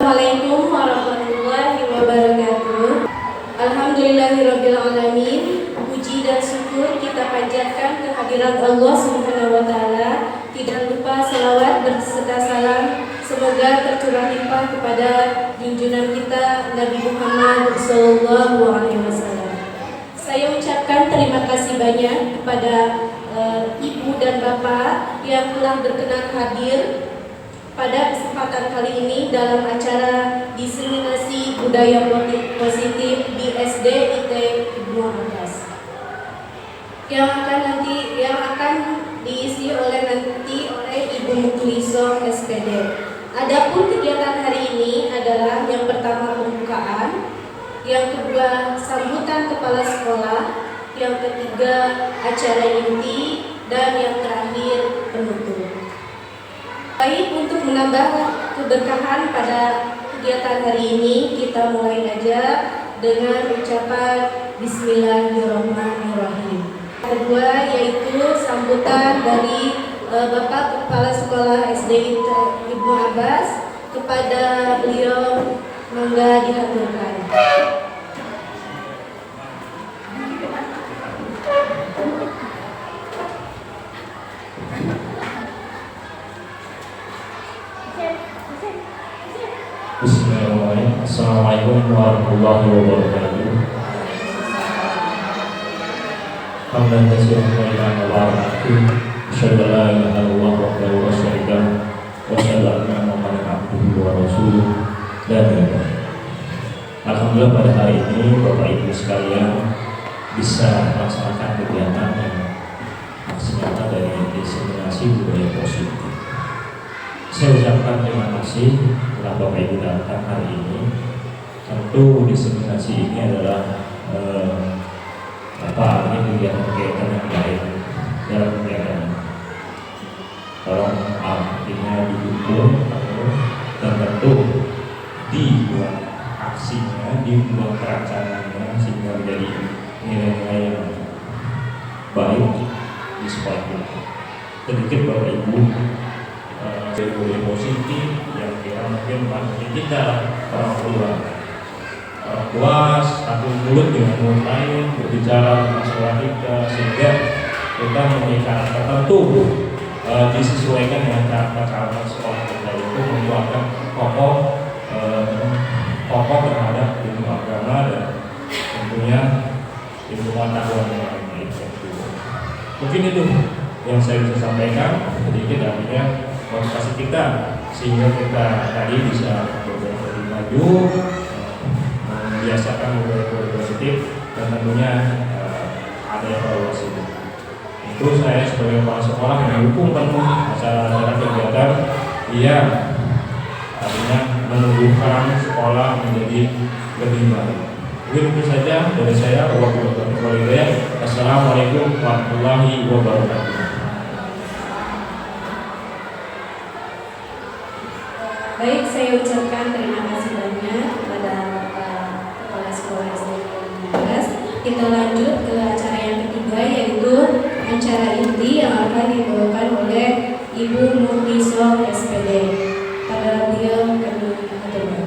Assalamualaikum warahmatullahi wabarakatuh. Alhamdulillahirabbil alamin. Puji dan syukur kita panjatkan kehadirat Allah Subhanahu wa taala. Tidak lupa selawat berserta salam semoga tercurah limpah kepada junjungan kita Nabi Muhammad sallallahu alaihi wasallam. Saya ucapkan terima kasih banyak kepada Ibu dan Bapak yang telah berkenan hadir pada kesempatan kali ini dalam acara diseminasi budaya positif di SD IT Ibnu Abbas yang akan diisi oleh Ibu Mukliso SPD. Adapun kegiatan hari ini adalah yang pertama pembukaan, yang kedua sambutan kepala sekolah, yang ketiga acara inti, dan yang terakhir penutup. Baik, untuk menambah keberkahan pada kegiatan hari ini, kita mulai aja dengan ucapan Bismillahirrahmanirrahim. Kedua yaitu sambutan dari Bapak Kepala Sekolah SD Ibnu Abbas. Kepada beliau monggo dihaturkan. Bismillahirrahmanirrahim. Assalamualaikum warahmatullahi wabarakatuh. Hamdan katsiran tayyiban mubarakan. Asyhadu an la ilaha illallah wahdahu la syarika lahu wa asyhadu anna Muhammadan abduhu wa rasuluh. Alhamdulillah pada hari ini Bapak Ibu sekalian bisa melaksanakan kegiatan yang maksimal dari diseminasi budaya positif. Saya ucapkan terima kasih telah Bapak Ibu datang hari ini. Tentu diseminasi ini adalah ini kegiatan yang baik dalam kegiatan. Tolong artinya didukung dan tentu dibuat aksinya, dibuat perancangannya sehingga menjadi nilai-nilai yang baik di sekolah kita. Sedikit Bapak Ibu budaya positif yang kita mungkin kita orang tua satu mulut dengan mulut lain berbicara masalah kita sehingga kita memiliki karakter tertentu disesuaikan dengan karakter sekolah kita itu mengeluarkan pokok terhadap ilmu agama dan tentunya ilmu pengetahuan yang lain. Mungkin itu yang saya bisa sampaikan sedikit artinya motivasi kita sehingga kita tadi bisa lebih maju, membiasakan budaya positif dan tentunya ada evaluasi. Itu saya sebagai kepala sekolah mendukung penuh acara-acara kegiatan yang artinya menumbuhkan sekolah menjadi lebih baik. Mungkin itu saja dari saya. Assalamualaikum warahmatullahi wabarakatuh. Baik, saya ucapkan terima kasih banyak kepada Kepala Sekolah SD Ibnu Abbas. Kita lanjut ke acara yang ketiga yaitu acara inti yang akan dibawakan oleh Ibu Mukliso SPD. Pada beliau kami aturkan.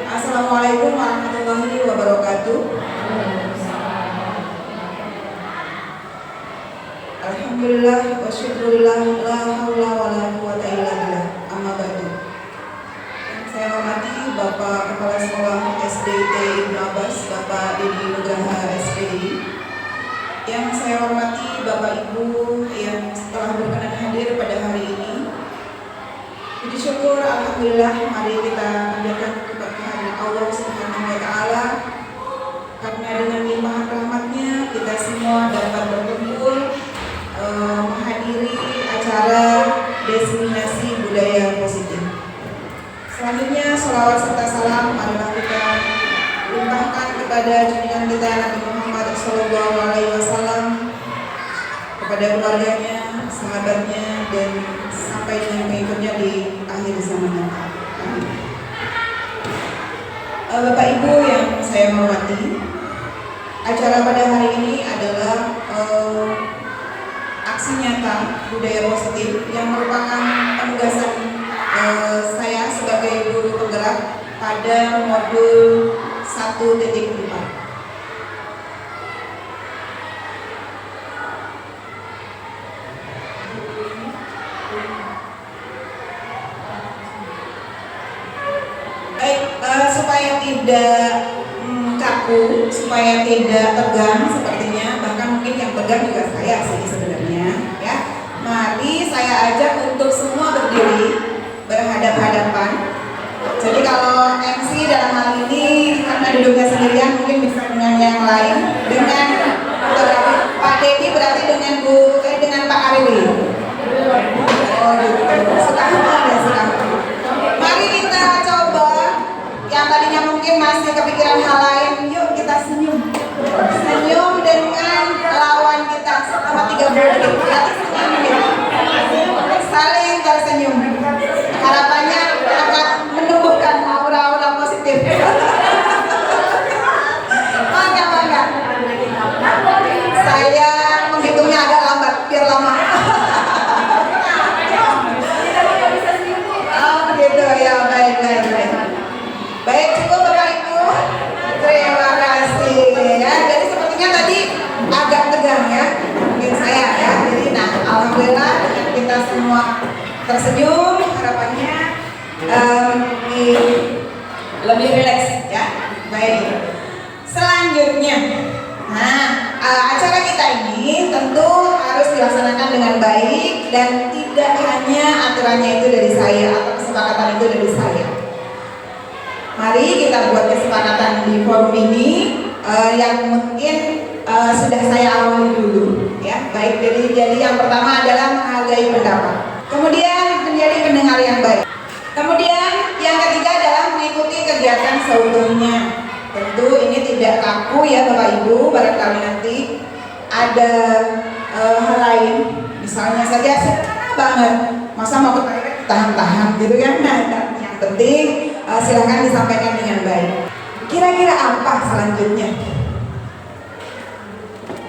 Assalamualaikum warahmatullahi wabarakatuh. Alhamdulillah wa syukurillah la haula wa la quwata illa billah. Amma ba'du. Saya hormati Bapak Kepala Sekolah SD Ibnu Abbas, Bapak Dedi Nugraha SPD. Yang saya hormati Bapak Ibu yang telah berkenan hadir pada hari ini. Puji syukur alhamdulillah, mari kita panjatkan keberkahan Allah Subhanahu wa taala karena dengan limpahan rahmatnya kita semua dapat berkumpul menghadiri acara diseminasi budaya positif. Selanjutnya sholawat serta salam adalah kita limpahkan kepada junjungan kita Nabi Muhammad SAW, kepada keluarganya, sahabatnya, dan sampai dengan pengikutnya di akhir zaman. Bapak Ibu yang saya hormati, acara pada hari ini adalah aksi nyata budaya positif yang merupakan penugasan saya sebagai guru penggerak pada modul 1.4. Supaya tidak kaku, supaya tidak tegang sepertinya, bahkan mungkin yang tegang juga saya sih sebenarnya, ya. Mari saya ajak untuk semua berdiri berhadap-hadapan. Jadi kalau MC dalam hal ini karena duduknya sendirian mungkin bisa dengan yang lain, dengan Pak Dedi berarti dengan dengan Pak Arwi. Oh gitu. Sekarang. Mari kita coba. Yang tadinya mungkin masih kepikiran hal lain, yuk kita senyum. Senyum dengan lawan kita selama 30 menit. Berarti senyum. Saling tersenyum. Harapannya akan menumbuhkan aura-aura positif. Mangga. Saya menghitungnya agak lambat, biar lama. Oh gitu ya, baik. Baik, cukup Bapak Ibu. Terima kasih ya. Jadi sepertinya tadi agak tegang ya, mungkin saya ya. Jadi alhamdulillah dengan kita semua tersenyum, harapannya lebih rileks ya. Baik. Selanjutnya, acara kita ini tentu harus dilaksanakan dengan baik dan tidak hanya aturannya itu dari saya atau kesepakatan itu dari saya. Mari kita buat kesepakatan di forum ini yang mungkin sudah saya awali dulu ya. Baik, jadi yang pertama adalah menghargai pendapat. Kemudian menjadi pendengar yang baik. Kemudian yang ketiga adalah mengikuti kegiatan seutuhnya. Tentu ini tidak kaku ya Bapak Ibu, barangkali nanti ada hal lain. Misalnya saja sederhana banget, masa mau ke toilet tahan-tahan gitu kan. Nah, yang penting silahkan disampaikan dengan baik. Kira-kira apa selanjutnya?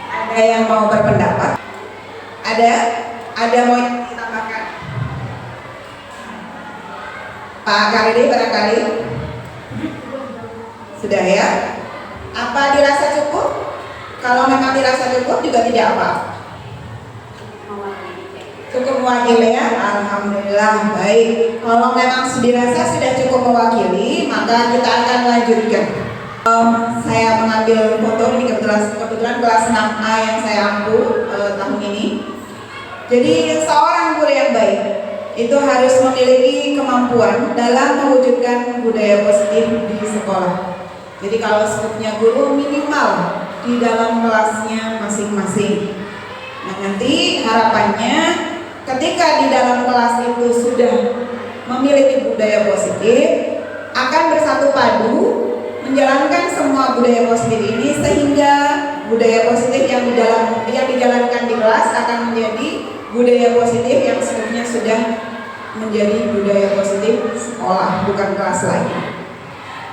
Ada yang mau berpendapat? Ada mau yang ditambahkan? Pak Karidi barangkali? Sudah ya? Apa dirasa cukup? Kalau memang dirasa cukup juga tidak apa. Cukup mewakili ya, alhamdulillah baik. Kalau memang dirasa sudah cukup mewakili, maka kita akan lanjutkan. Saya mengambil foto ini kebetulan kelas 6A yang saya ampu tahun ini. Jadi seorang guru yang baik itu harus memiliki kemampuan dalam mewujudkan budaya positif di sekolah. Jadi kalau skupnya guru minimal di dalam kelasnya masing-masing. Nah nanti harapannya ketika di dalam kelas itu sudah memiliki budaya positif, akan bersatu padu menjalankan semua budaya positif ini sehingga budaya positif yang dijalankan di kelas akan menjadi budaya positif yang sebenarnya sudah menjadi budaya positif sekolah, bukan kelas lain.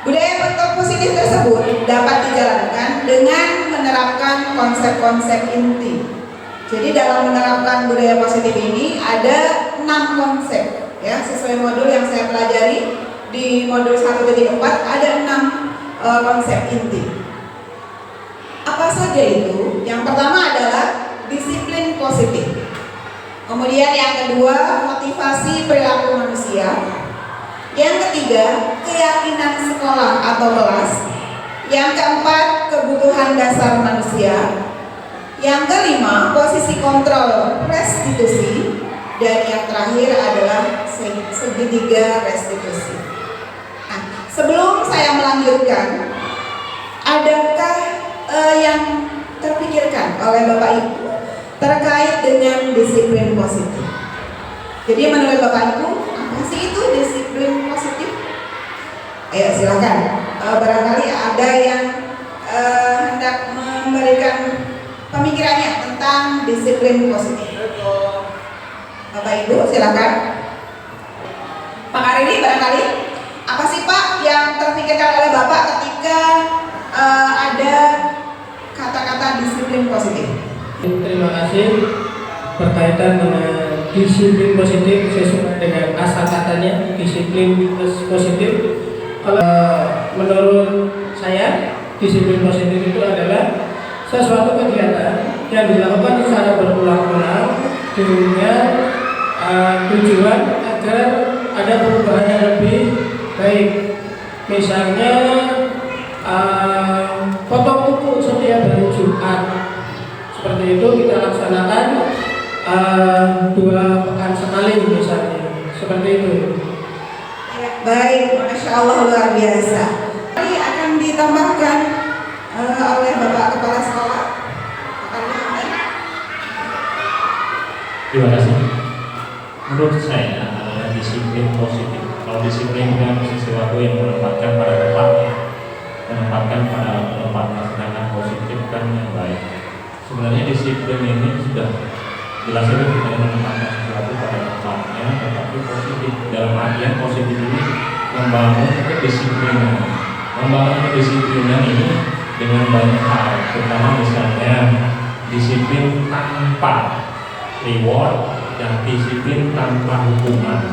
Budaya positif tersebut dapat dijalankan dengan menerapkan konsep-konsep inti. Jadi dalam menerapkan budaya positif ini ada 6 konsep ya, sesuai modul yang saya pelajari di modul 1.4 ada 6 konsep inti. Apa saja itu? Yang pertama adalah disiplin positif. Kemudian yang kedua, motivasi perilaku manusia. Yang ketiga, keyakinan sekolah atau kelas. Yang keempat, kebutuhan dasar manusia. Yang kelima, posisi kontrol restitusi. Dan yang terakhir adalah segitiga restitusi. Nah, sebelum saya melanjutkan, adakah yang terpikirkan oleh Bapak Ibu terkait dengan disiplin positif? Jadi menurut Bapak Ibu, apa sih itu disiplin positif? Ayo silakan. Barangkali ada yang hendak memberikan pemikirannya tentang disiplin positif. Bapak Ibu silakan. Pak Karini barangkali, apa sih Pak yang terpikirkan oleh Bapak ketika ada kata-kata disiplin positif? Terima kasih. berkaitan dengan disiplin positif sesuai dengan asal katanya disiplin positif. Kalau menurut saya disiplin positif itu adalah sesuatu kegiatan yang dilakukan secara berulang-ulang dengan tujuan agar ada perubahan yang lebih baik. Misalnya potong kuku setiap hari Jumat, seperti itu kita laksanakan 2 pekan sekali misalnya, seperti itu. Baik, Masya Allah, luar biasa. Ini akan ditambahkan oleh Bapak Kepala Sekolah. Terima kasih. Menurut saya adalah disiplin positif. Kalau disiplin kan sesuatu yang menempatkan pada tempatnya, menempatkan pada tempatnya, sedangkan positif kan yang baik. Sebenarnya disiplin ini sudah jelas itu tidak menempatkan sesuatu pada tempatnya, tetapi positif. Dalam artian positif ini membangun kedisiplinan, ini dengan banyak hal, terutama misalnya disiplin tanpa reward dan disiplin tanpa hukuman,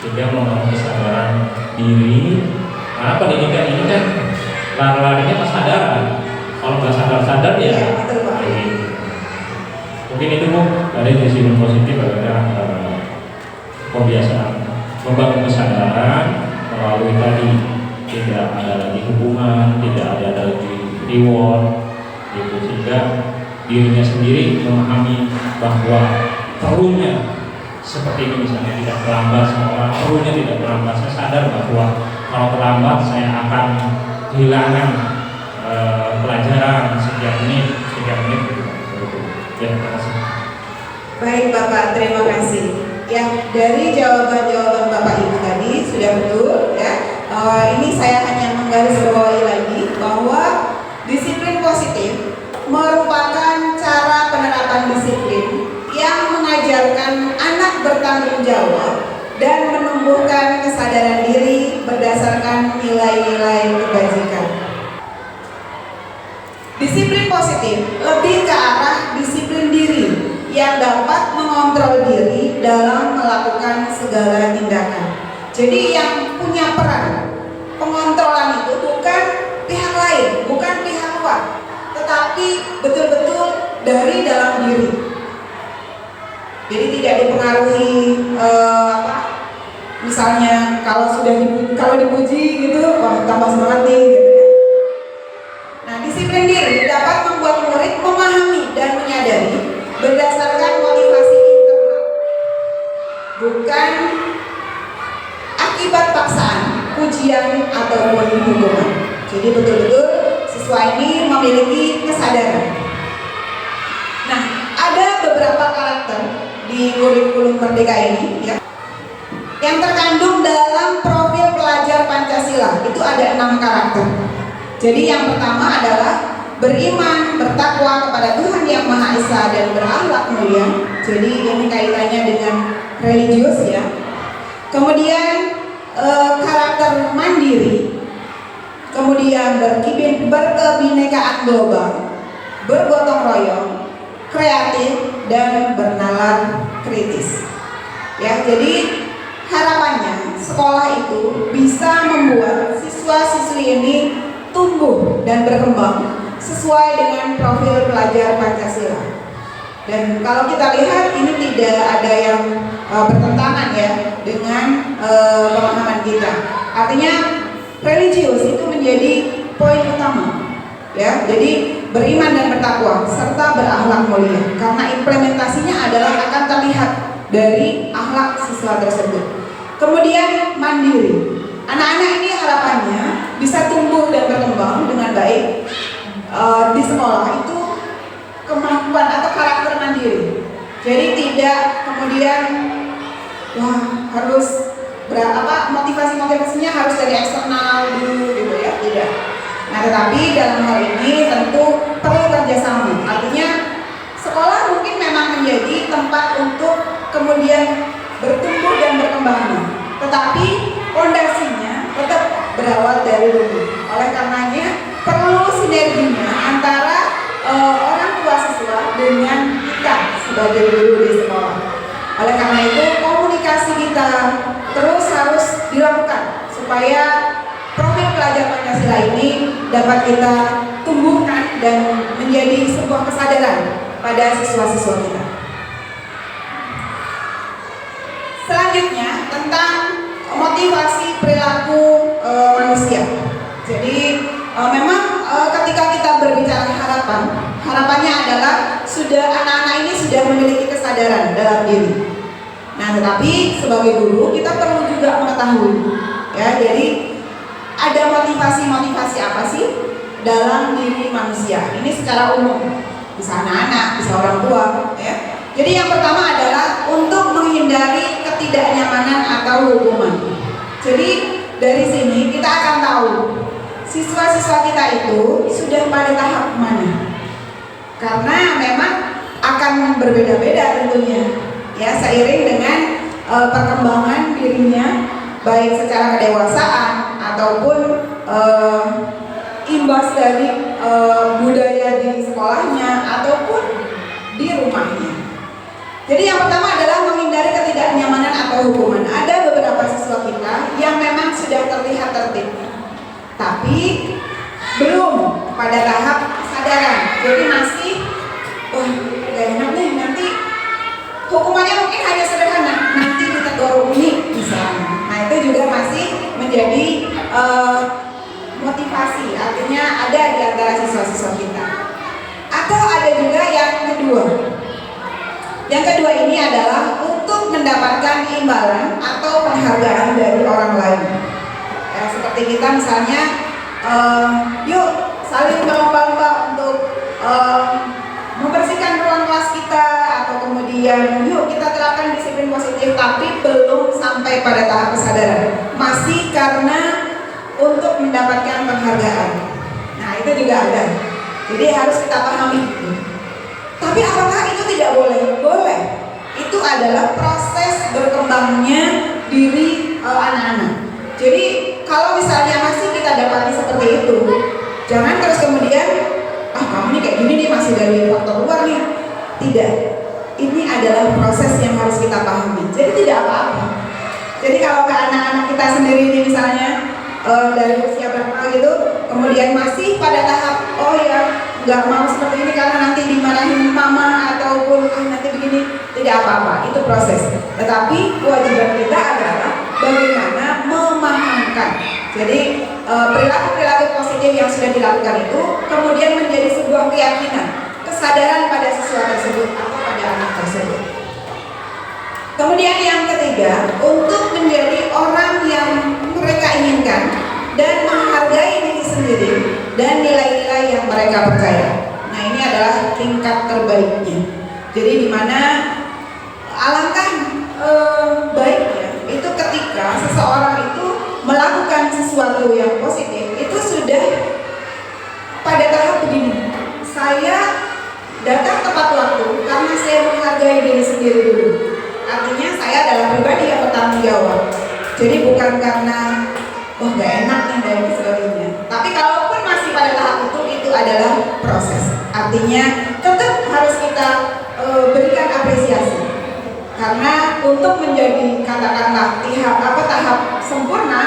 sehingga membangun kesadaran diri. Karena pendidikan ini kan lari-larinya kesadaran. Kalau nggak sadar-sadar ya, mungkin itu Bu dari disiplin positif adalah kebiasaan membangun kesadaran melalui tadi tidak ada lagi hukuman, tidak ada lagi reward, gitu, sehingga dirinya sendiri memahami bahwa perlunya seperti ini, misalnya tidak terlambat sekolah, perlunya tidak terlambat. Saya sadar bahwa kalau terlambat saya akan kehilangan pelajaran sekian menit. Ya, terima kasih. Baik Bapak, terima kasih. Ya, dari jawaban-jawaban Bapak Ibu tadi sudah betul ya. Ini saya hanya menggarisbawahi lagi bahwa disiplin positif merupakan cara penerapan disiplin yang mengajarkan anak bertanggung jawab dan menumbuhkan kesadaran diri berdasarkan nilai-nilai kebajikan. Disiplin positif lebih ke arah disiplin diri yang dapat mengontrol diri dalam melakukan segala tindakan. Jadi yang punya peran pengontrolan itu bukan pihak lain, bukan pihak luar, tetapi betul-betul dari dalam diri. Jadi tidak dipengaruhi misalnya kalau dipuji gitu, wah tambah semangat nih gitu. Nah, disiplin diri dapat membuat murid memahami dan menyadari berdasarkan motivasi internal, bukan akibat paksaan, pujian ataupun hukuman. Jadi betul-betul siswa ini memiliki kesadaran. Nah, ada beberapa karakter di kurikulum Merdeka ini ya, yang terkandung dalam profil pelajar Pancasila. Itu ada 6 karakter. Jadi yang pertama adalah beriman, bertakwa kepada Tuhan Yang Maha Esa dan berakhlak mulia. Jadi ini kaitannya dengan religius ya. Kemudian karakter mandiri, kemudian berkebinekaan global, bergotong royong, kreatif, dan bernalar kritis. Ya, jadi harapannya sekolah itu bisa membuat siswa-siswi ini tumbuh dan berkembang sesuai dengan profil pelajar Pancasila. Dan kalau kita lihat ini tidak ada yang bertentangan ya dengan pemahaman kita. Artinya religius itu menjadi poin utama. Ya, jadi beriman dan bertakwa serta berakhlak mulia. Karena implementasinya adalah akan terlihat dari akhlak siswa tersebut. Kemudian mandiri. Anak-anak ini harapannya bisa tumbuh dan berkembang dengan baik di sekolah itu kemampuan atau karakter mandiri. Jadi tidak kemudian harus motivasinya harus dari eksternal dulu gitu ya, tidak. Nah, tetapi dalam hal ini tentu perlu kerjasama. Artinya sekolah mungkin memang menjadi tempat untuk kemudian bertumbuh dan berkembang, tetapi fondasinya tetap berawal dari dulu. Oleh karenanya perlu sinerginya antara orang tua siswa dengan kita sebagai guru di dapat kita tumbuhkan dan menjadi sebuah kesadaran pada siswa-siswa kita. Selanjutnya tentang motivasi perilaku manusia. Jadi memang ketika kita berbicara harapannya adalah anak-anak ini sudah memiliki kesadaran dalam diri. Nah, tetapi sebagai guru kita perlu juga mengetahui, ya. Jadi ada motivasi apa sih dalam diri manusia? Ini secara umum, bisa anak-anak, bisa orang tua, ya. Jadi yang pertama adalah untuk menghindari ketidaknyamanan atau hukuman. Jadi dari sini kita akan tahu siswa-siswa kita itu sudah pada tahap mana. Karena memang akan berbeda-beda tentunya, ya, seiring dengan perkembangan dirinya, baik secara kedewasaan ataupun imbas dari budaya di sekolahnya ataupun di rumahnya. Jadi yang pertama adalah menghindari ketidaknyamanan atau hukuman. Ada beberapa siswa kita yang memang sudah terlihat tertib, tapi belum pada tahap kesadaran. Jadi masih, wah, gak enak nih, nanti hukumannya mungkin hanya sederhana, nanti ditegur ini misalnya. Nah, itu juga masih menjadi motivasi, artinya ada di antara siswa-siswa kita. Atau ada juga yang kedua. Yang kedua ini adalah untuk mendapatkan imbalan atau penghargaan dari orang lain. Ya, seperti kita misalnya, yuk saling berlomba-lomba untuk membersihkan ruang kelas kita, atau kemudian yuk kita terapkan disiplin positif, tapi belum sampai pada tahap kesadaran, masih karena untuk mendapatkan penghargaan. Nah, itu juga ada. Jadi harus kita pahami. Tapi apakah itu tidak boleh? Boleh. Itu adalah proses berkembangnya diri anak-anak. Jadi kalau misalnya masih kita dapati seperti itu, jangan terus kemudian, kamu nih kayak gini nih, masih dari faktor luar nih. Tidak. Ini adalah proses yang harus kita pahami. Jadi tidak apa-apa. Jadi kalau ke anak-anak kita sendiri ini misalnya dari usia berapa gitu, kemudian masih pada tahap, oh ya, nggak mau seperti ini karena nanti dimarahin mama ataupun nanti begini, tidak apa-apa, itu proses. Tetapi kewajiban kita adalah bagaimana memahamkan. Jadi perilaku-perilaku positif yang sudah dilakukan itu kemudian menjadi sebuah keyakinan, kesadaran pada siswa tersebut atau pada anak tersebut. Kemudian yang ketiga, untuk menjadi orang yang mereka inginkan dan menghargai diri sendiri dan nilai-nilai yang mereka percaya. Nah, ini adalah tingkat terbaiknya. Jadi di mana alangkah baiknya itu ketika seseorang itu melakukan sesuatu yang positif, itu sudah pada tahap begini. Saya datang tepat waktu karena saya menghargai diri sendiri dulu. Artinya saya adalah pribadi yang bertanggung jawab. Jadi bukan karena gak enak nih dan sebagainya. Tapi kalaupun masih pada tahap itu adalah proses. Artinya tetap harus kita berikan apresiasi. Karena untuk menjadi katakanlah tahap sempurna,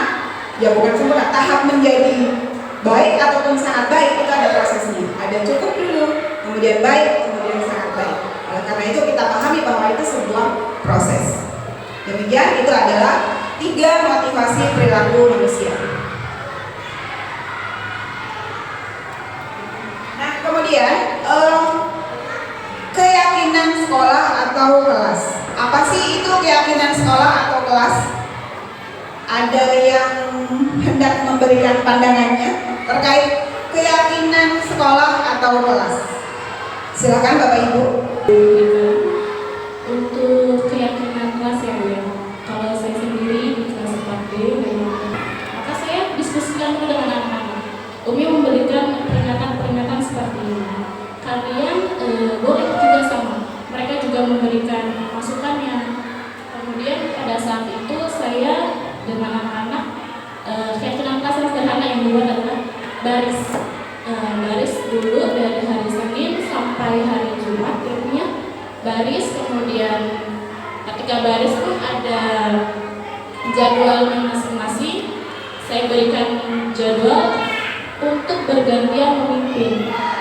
ya bukan sempurna, tahap menjadi baik ataupun sangat baik itu ada prosesnya. Ada cukup dulu, kemudian baik, kemudian sangat baik. Oleh karena itu kita pahami bahwa itu sebuah proses. Demikian, itu adalah 3 motivasi perilaku manusia. Nah, kemudian keyakinan sekolah atau kelas. Apa sih itu keyakinan sekolah atau kelas? Ada yang hendak memberikan pandangannya terkait keyakinan sekolah atau kelas? Silakan Bapak Ibu. Untuk keyakinan kelas ya, kalau saya sendiri di kelas 4B, maka saya diskusikan dulu dengan anak-anak. Umi memberikan peringatan-peringatan seperti ini. Kalian boleh juga sama. Mereka juga memberikan masukannya. Kemudian pada saat itu saya dengan anak-anak keyakinan kelas yang sederhana yang dibuat adalah baris dulu dari hari Senin sampai hari Jumat, artinya baris. Kemudian ketika baris pun ada jadwalnya masing-masing. Saya berikan jadwal untuk bergerak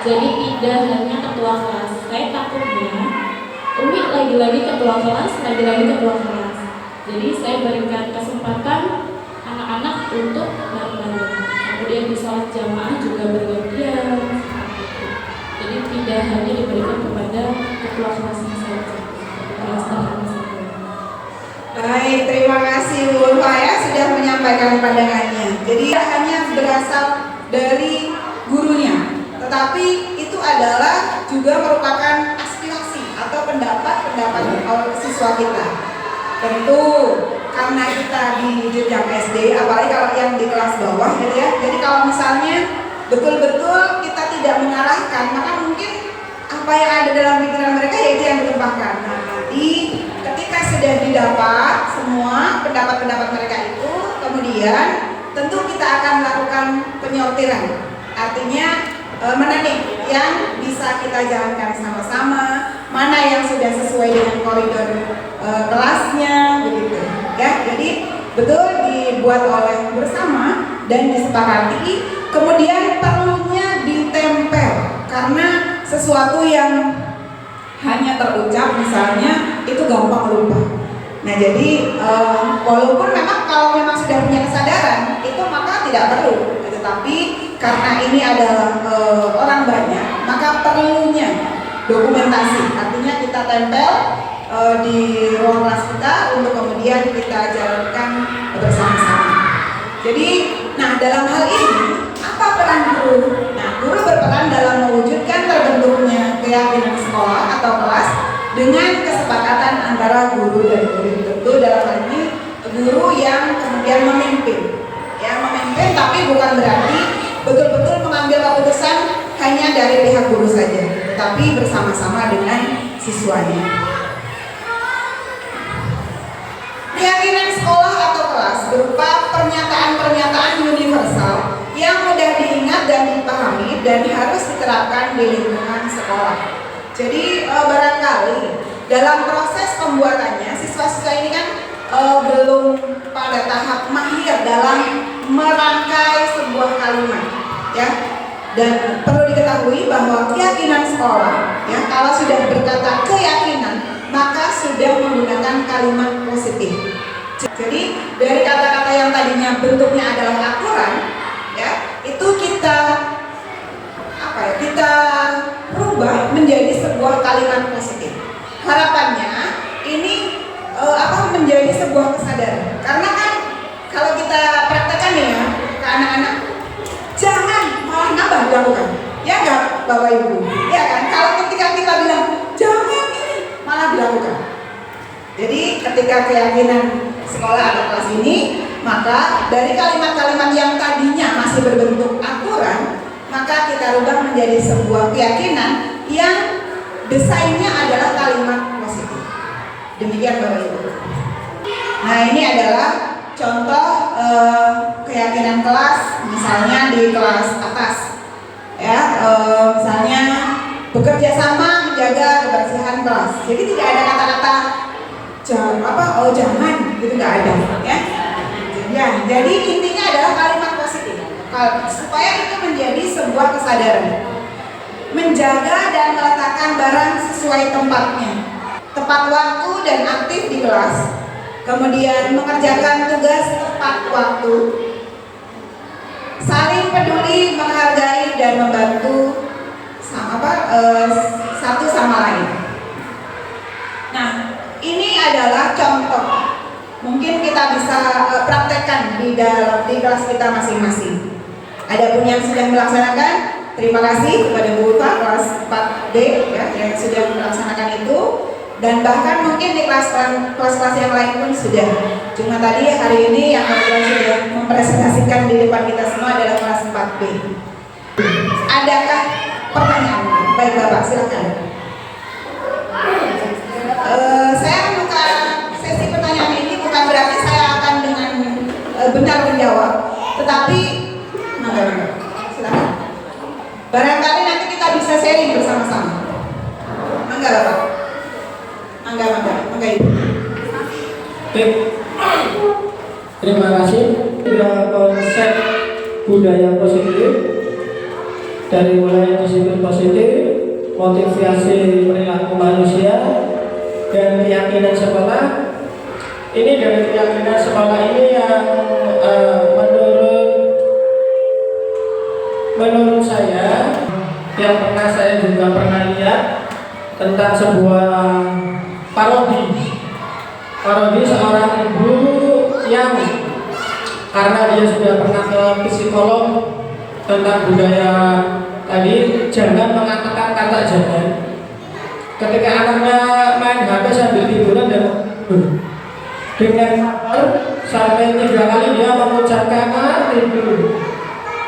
Jadi tidak hanya ketua kelas. Saya takutnya Umi lagi-lagi ketua kelas, lagi-lagi ketua kelas. Jadi saya berikan kesempatan anak-anak untuk bareng-bareng. Kemudian di sholat jamaah juga bergantian. Jadi tidak hanya diberikan kepada ketua kelasnya saja. Baik, terima kasih Bu Faya sudah menyampaikan pandangannya. Jadi tidak hanya berasal dari gurunya, tetapi itu adalah juga merupakan aspirasi atau pendapat siswa kita. Tentu karena kita di jenjang SD, apalagi kalau yang di kelas bawah gitu ya. Jadi kalau misalnya betul-betul kita tidak mengarahkan, maka mungkin apa yang ada dalam pikiran mereka yaitu yang ditumpahkan. Nah, nanti ketika sudah didapat semua pendapat-pendapat mereka itu, kemudian tentu kita akan melakukan penyortiran. Artinya mana nih yang bisa kita jalankan sama-sama, mana yang sudah sesuai dengan koridor kelasnya, begitu ya. Jadi betul dibuat oleh bersama dan disepakati, kemudian perlunya ditempel karena sesuatu yang hanya terucap misalnya itu gampang lupa. Nah jadi walaupun memang kalau memang sudah punya kesadaran itu maka tidak perlu, tetapi karena ini adalah orang banyak maka perlunya dokumentasi. Artinya kita tempel di ruang kelas kita untuk kemudian kita jalankan bersama-sama. Jadi nah dalam hal ini apa peran guru? Nah guru berperan dalam mewujudkan terbentuknya keyakinan sekolah atau kelas dengan kesepakatan antara guru dan murid. Tentu dalam hal ini guru yang kemudian memimpin, ya memimpin, tapi bukan berarti betul-betul mengambil keputusan hanya dari pihak guru saja, tapi bersama-sama dengan siswanya. Keyakinan sekolah atau kelas berupa pernyataan-pernyataan universal yang mudah diingat dan dipahami dan harus diterapkan di lingkungan sekolah. Jadi barangkali dalam proses pembuatannya siswa-siswa ini kan belum pada tahap mahir dalam merangkai sebuah kalimat, ya. Dan perlu diketahui bahwa keyakinan sekolah, ya, kalau sudah berkata keyakinan maka sudah menggunakan kalimat positif. Jadi dari kata-kata yang tadinya bentuknya adalah aturan, ya, itu kita rubah menjadi sebuah kalimat positif. Harapannya ini menjadi sebuah kesadaran. Karena kan kalau kita praktekkan ya ke anak-anak, jangan malah nambah dilakukan. Ya enggak Bapak Ibu? Ya kan? Kalau ketika kita bilang jangan ini malah dilakukan. Jadi ketika keyakinan sekolah atau kelas ini, maka dari kalimat-kalimat yang tadinya masih berbentuk aturan, maka kita rubah menjadi sebuah keyakinan yang desainnya adalah kalimat positif. Demikian Bapak Ibu. Nah ini adalah contoh keyakinan kelas, misalnya di kelas atas, ya, misalnya bekerja sama menjaga kebersihan kelas. Jadi tidak ada kata-kata jangan, gitu nggak ada, ya. Ya, jadi intinya adalah kalimat positif, supaya itu menjadi sebuah kesadaran. Menjaga dan meletakkan barang sesuai tempatnya, tepat waktu dan aktif di kelas. Kemudian mengerjakan tugas tepat waktu, saling peduli, menghargai dan membantu satu sama lain. Nah, ini adalah contoh. Mungkin kita bisa praktekkan di kelas kita masing-masing. Adapun yang sudah melaksanakan, terima kasih kepada Bu Ulfa kelas 4D, ya, yang sudah melaksanakan itu. Dan bahkan mungkin di kelas-kelas yang lain pun sudah. Cuma tadi hari ini yang sudah mempresentasikan di depan kita semua adalah kelas 4B. Adakah pertanyaan? Baik Bapak, silakan. Saya membuka sesi pertanyaan ini bukan berarti saya akan dengan benar menjawab, tetapi silakan. Barangkali nanti kita bisa sharing bersama-sama. Mangga Bapak. Mangga Ibu. Baik. Terima kasih. Konsep budaya positif dari mulai disiplin positif, motivasi perilaku manusia, dan keyakinan sekolah. Ini dari keyakinan sekolah ini yang menurut saya, yang saya juga pernah lihat tentang sebuah parodi seorang ibu yang karena dia sudah pernah ke psikolog tentang budaya tadi, jangan mengatakan kata jangan. Ketika anaknya main HP sambil tiduran dan dengan sabar sampai 3 kali dia mengucapkan tidur,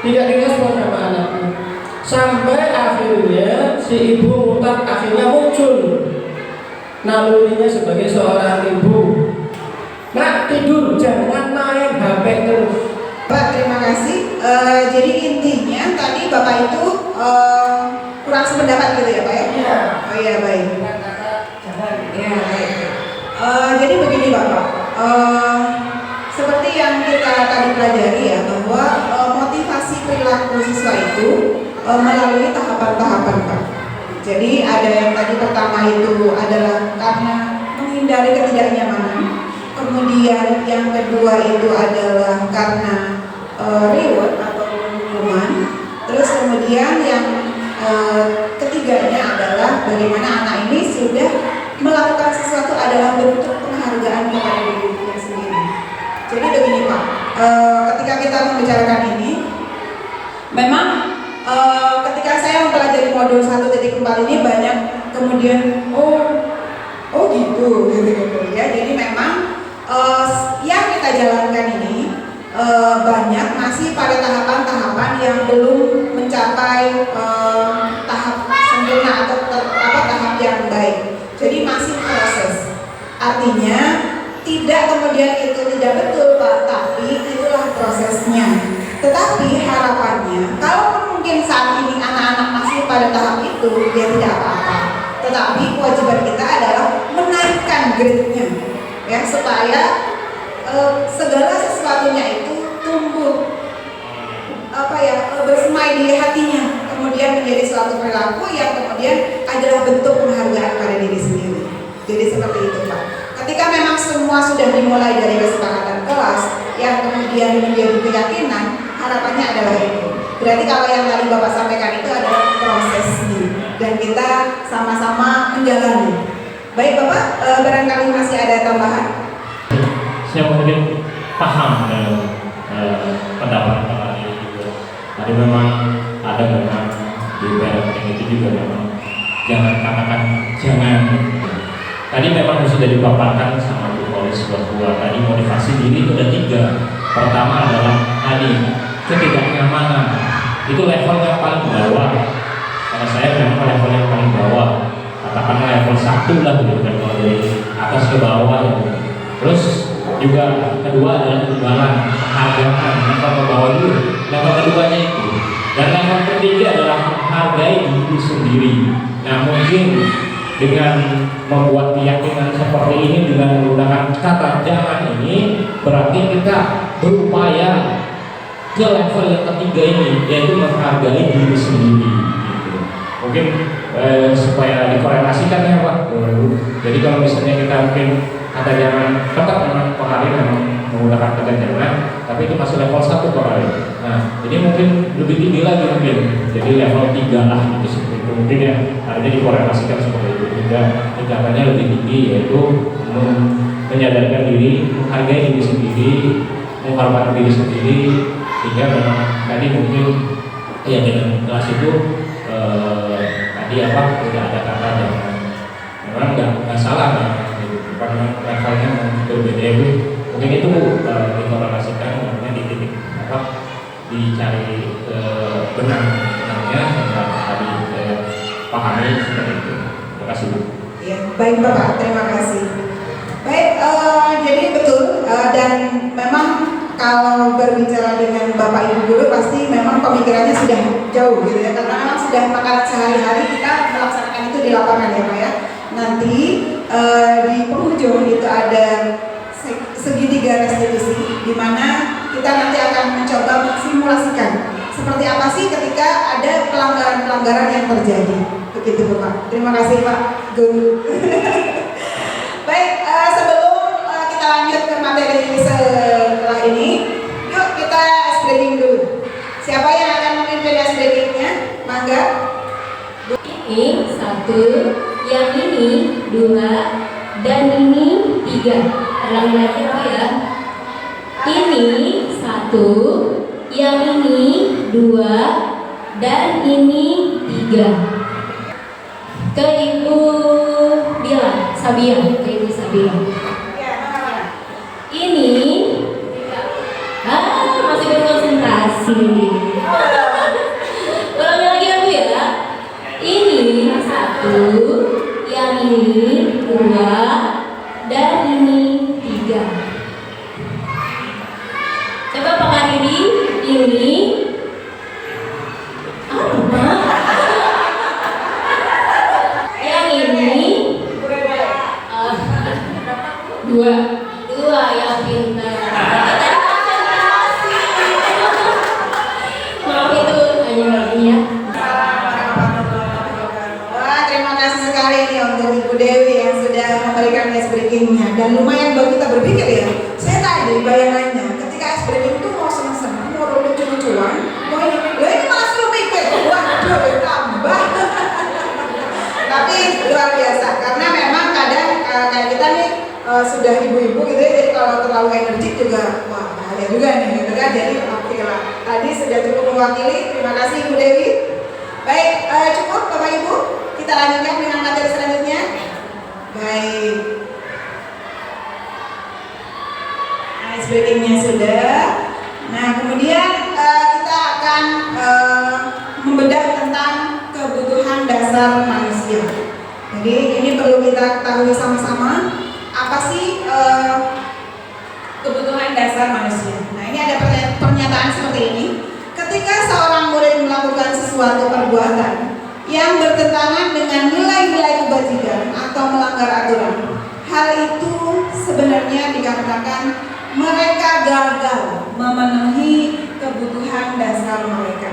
tidak direspon sama anaknya, sampai akhirnya si ibu mutak akhirnya muncul nalurinya sebagai seorang ibu. Nak, tidur, jangan main HP terus. Pak, terima kasih. Jadi intinya tadi Bapak itu kurang sependapat gitu ya Pak ya? Iya. Oh iya, baik. Ya, baik. Jadi begini Bapak, seperti yang kita tadi pelajari ya, bahwa motivasi perilaku siswa itu melalui tahapan-tahapan Pak. Jadi ada yang tadi pertama itu adalah karena menghindari ketidaknyamanan, kemudian yang kedua itu adalah karena reward atau hukuman, terus kemudian yang ketiganya adalah bagaimana anak ini sudah melakukan sesuatu adalah bentuk penghargaan kepada dirinya sendiri. Jadi begini Pak, ketika kita membicarakan ini, memang ketika saya mempelajari modul 1.4 ini banyak kemudian oh gitu ya. Jadi memang yang kita jalankan ini banyak masih pada tahapan-tahapan yang belum mencapai tahap sempurna atau tahap yang baik. Jadi masih proses. Artinya tidak kemudian itu tidak betul Pak, tapi itulah prosesnya. Tetapi harapannya, kalau mungkin saat ini anak-anak masih pada tahap itu, ya tidak apa-apa. Tetapi kewajiban kita adalah menaikkan grade-nya, ya, supaya segala sesuatunya itu tumbuh bersemai di hatinya, kemudian menjadi suatu perilaku yang kemudian adalah bentuk penghargaan pada diri sendiri. Jadi seperti itu Pak. Ketika memang semua sudah dimulai dari kesepakatan kelas yang kemudian menjadi keyakinan, harapannya adalah itu. Berarti kalau yang tadi Bapak sampaikan itu adalah prosesnya dan kita sama-sama menjalani. Baik Bapak, barangkali masih ada tambahan? Saya mungkin paham dengan pendapat Pak Ali juga. Tadi memang ada memang di parenting itu juga memang jangan katakan jangan. Tadi memang sudah dipaparkan sama Bu Polis bahwa tadi motivasi diri itu ada 3. Pertama adalah tadi ketidaknyamanan. Itu level yang paling bawah. Karena saya memang level yang paling bawah. Katakanlah level 1 lah gitu kan, dari atas ke bawah ya. Terus juga kedua adalah imbalan, penghargaan, level ke bawah dulu. Level keduanya itu. Dan level ketiga adalah menghargai diri sendiri. Nah mungkin dengan membuat keyakinan seperti ini dengan menggunakan kata jangan ini berarti kita berupaya ke level yang ketiga ini, yaitu menghargai diri sendiri gitu. Mungkin supaya dikorelasikan ya Pak. Jadi kalau misalnya kita mungkin kata jangan tetap memang Pak Ali memang menggunakan kata jangan, tapi itu masih level 1 Pak Ali. Nah ini mungkin lebih tinggi lagi mungkin, jadi level 3 lah gitu seperti itu mungkin ya, artinya dikorelasikan seperti itu. Tingkatannya lebih tinggi, yaitu menyadarkan diri, menghargai diri sendiri, menghormati diri sendiri, sehingga memang tadi mungkin ya dengan kelas itu tadi apa tidak ada kata jangan, memang nggak salah kan, karena levelnya berbeda itu, mungkin itu dikorelasikan, namanya di titik apa dicari benangnya sehingga tadi pahami seperti itu. Terima kasih Bu. Ya, baik Bapak, terima kasih. Baik, jadi betul dan memang kalau berbicara dengan Bapak Ibu guru pasti memang pemikirannya sudah jauh gitu ya, karena memang sudah makanan sehari-hari kita melaksanakan itu di lapangan ya Pak ya. Nanti di penghujung itu ada segitiga restitusi di mana kita nanti akan mencoba simulasikan seperti apa sih ketika ada pelanggaran-pelanggaran yang terjadi. Begitu Pak. Terima kasih Pak Guru. Baik, sebelum kita lanjut ke materi setelah ini, yuk kita ice breaking dulu. Siapa yang akan memimpin ice breakingnya? Mangga. Ini 1, yang ini 2, dan ini 3. Ulang lagi ya. Ini 1, yang ini 2, dan ini 3. Ke Ibu Bila, Sabia, ke Ibu Sabia. Ya, mana? Ini masih berkonsentrasi. Ulangi lagi ya Bu ya. Ini 1, yang ini 2, dan ini 3. Coba Pak Karidi, ini apa? Yang ini 2 yang pintar. Maaf itu hanya ya. Wah, terima kasih sekali nih untuk Ibu Dewi yang sudah memberikan ice breakingnya. Dan lumayan buat kita berpikir ya. Saya tadi bayangannya ketika ice breaking itu mau senang-senang, mau lucu-lucuan, mau ini malah suruh mikir. Waduh, tambah. Tapi luar biasa karena memang kadang kayak kita nih sudah ibu-ibu gitu ya, jadi kalau terlalu energik juga wah bahaya juga nih gitu kan. Jadi oke lah, tadi sudah cukup mewakili. Terima kasih Ibu Dewi. Baik, cukup Bapak Ibu, kita lanjutkan dengan materi selanjutnya. Baik, ice breakingnya sudah. Nah kemudian kita akan membedah tentang kebutuhan dasar manusia. Jadi ini perlu kita ketahui sama-sama apa sih kebutuhan dasar manusia. Nah ini ada pernyataan seperti ini. Ketika seorang murid melakukan sesuatu perbuatan yang bertentangan dengan nilai-nilai kebajikan atau melanggar aturan, hal itu sebenarnya dikarenakan mereka gagal memenuhi kebutuhan dasar mereka.